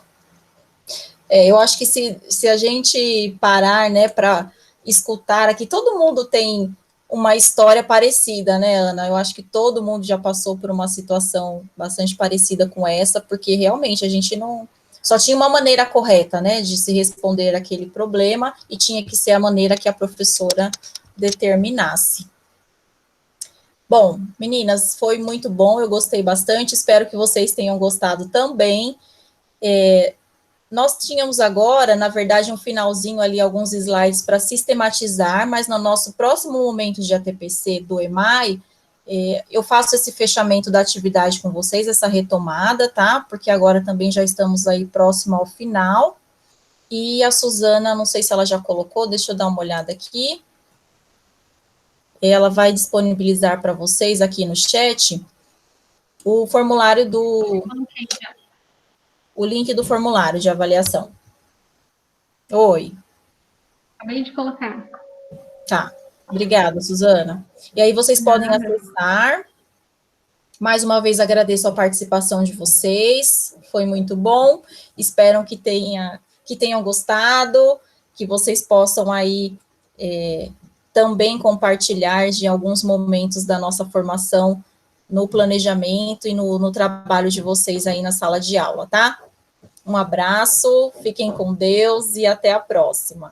Eu acho que se a gente parar, né, para escutar aqui, todo mundo tem uma história parecida, né, Ana? Eu acho que todo mundo já passou por uma situação bastante parecida com essa, porque realmente a gente não só tinha uma maneira correta, né, de se responder aquele problema e tinha que ser a maneira que a professora determinasse. Bom, meninas, foi muito bom, eu gostei bastante, espero que vocês tenham gostado também. Nós tínhamos agora, na verdade, um finalzinho ali, alguns slides para sistematizar, mas no nosso próximo momento de ATPC do EMAI, eu faço esse fechamento da atividade com vocês, essa retomada, tá? Porque agora também já estamos aí próximo ao final. E a Suzana, não sei se ela já colocou, deixa eu dar uma olhada aqui. Ela vai disponibilizar para vocês aqui no chat o formulário o link do formulário de avaliação. Oi. Acabei de colocar. Tá. Obrigada, Suzana. E aí vocês podem acessar. Mais uma vez agradeço a participação de vocês. Foi muito bom. Espero que tenham gostado, que vocês possam aí também compartilhar de alguns momentos da nossa formação no planejamento e no trabalho de vocês aí na sala de aula, tá? Um abraço, fiquem com Deus e até a próxima.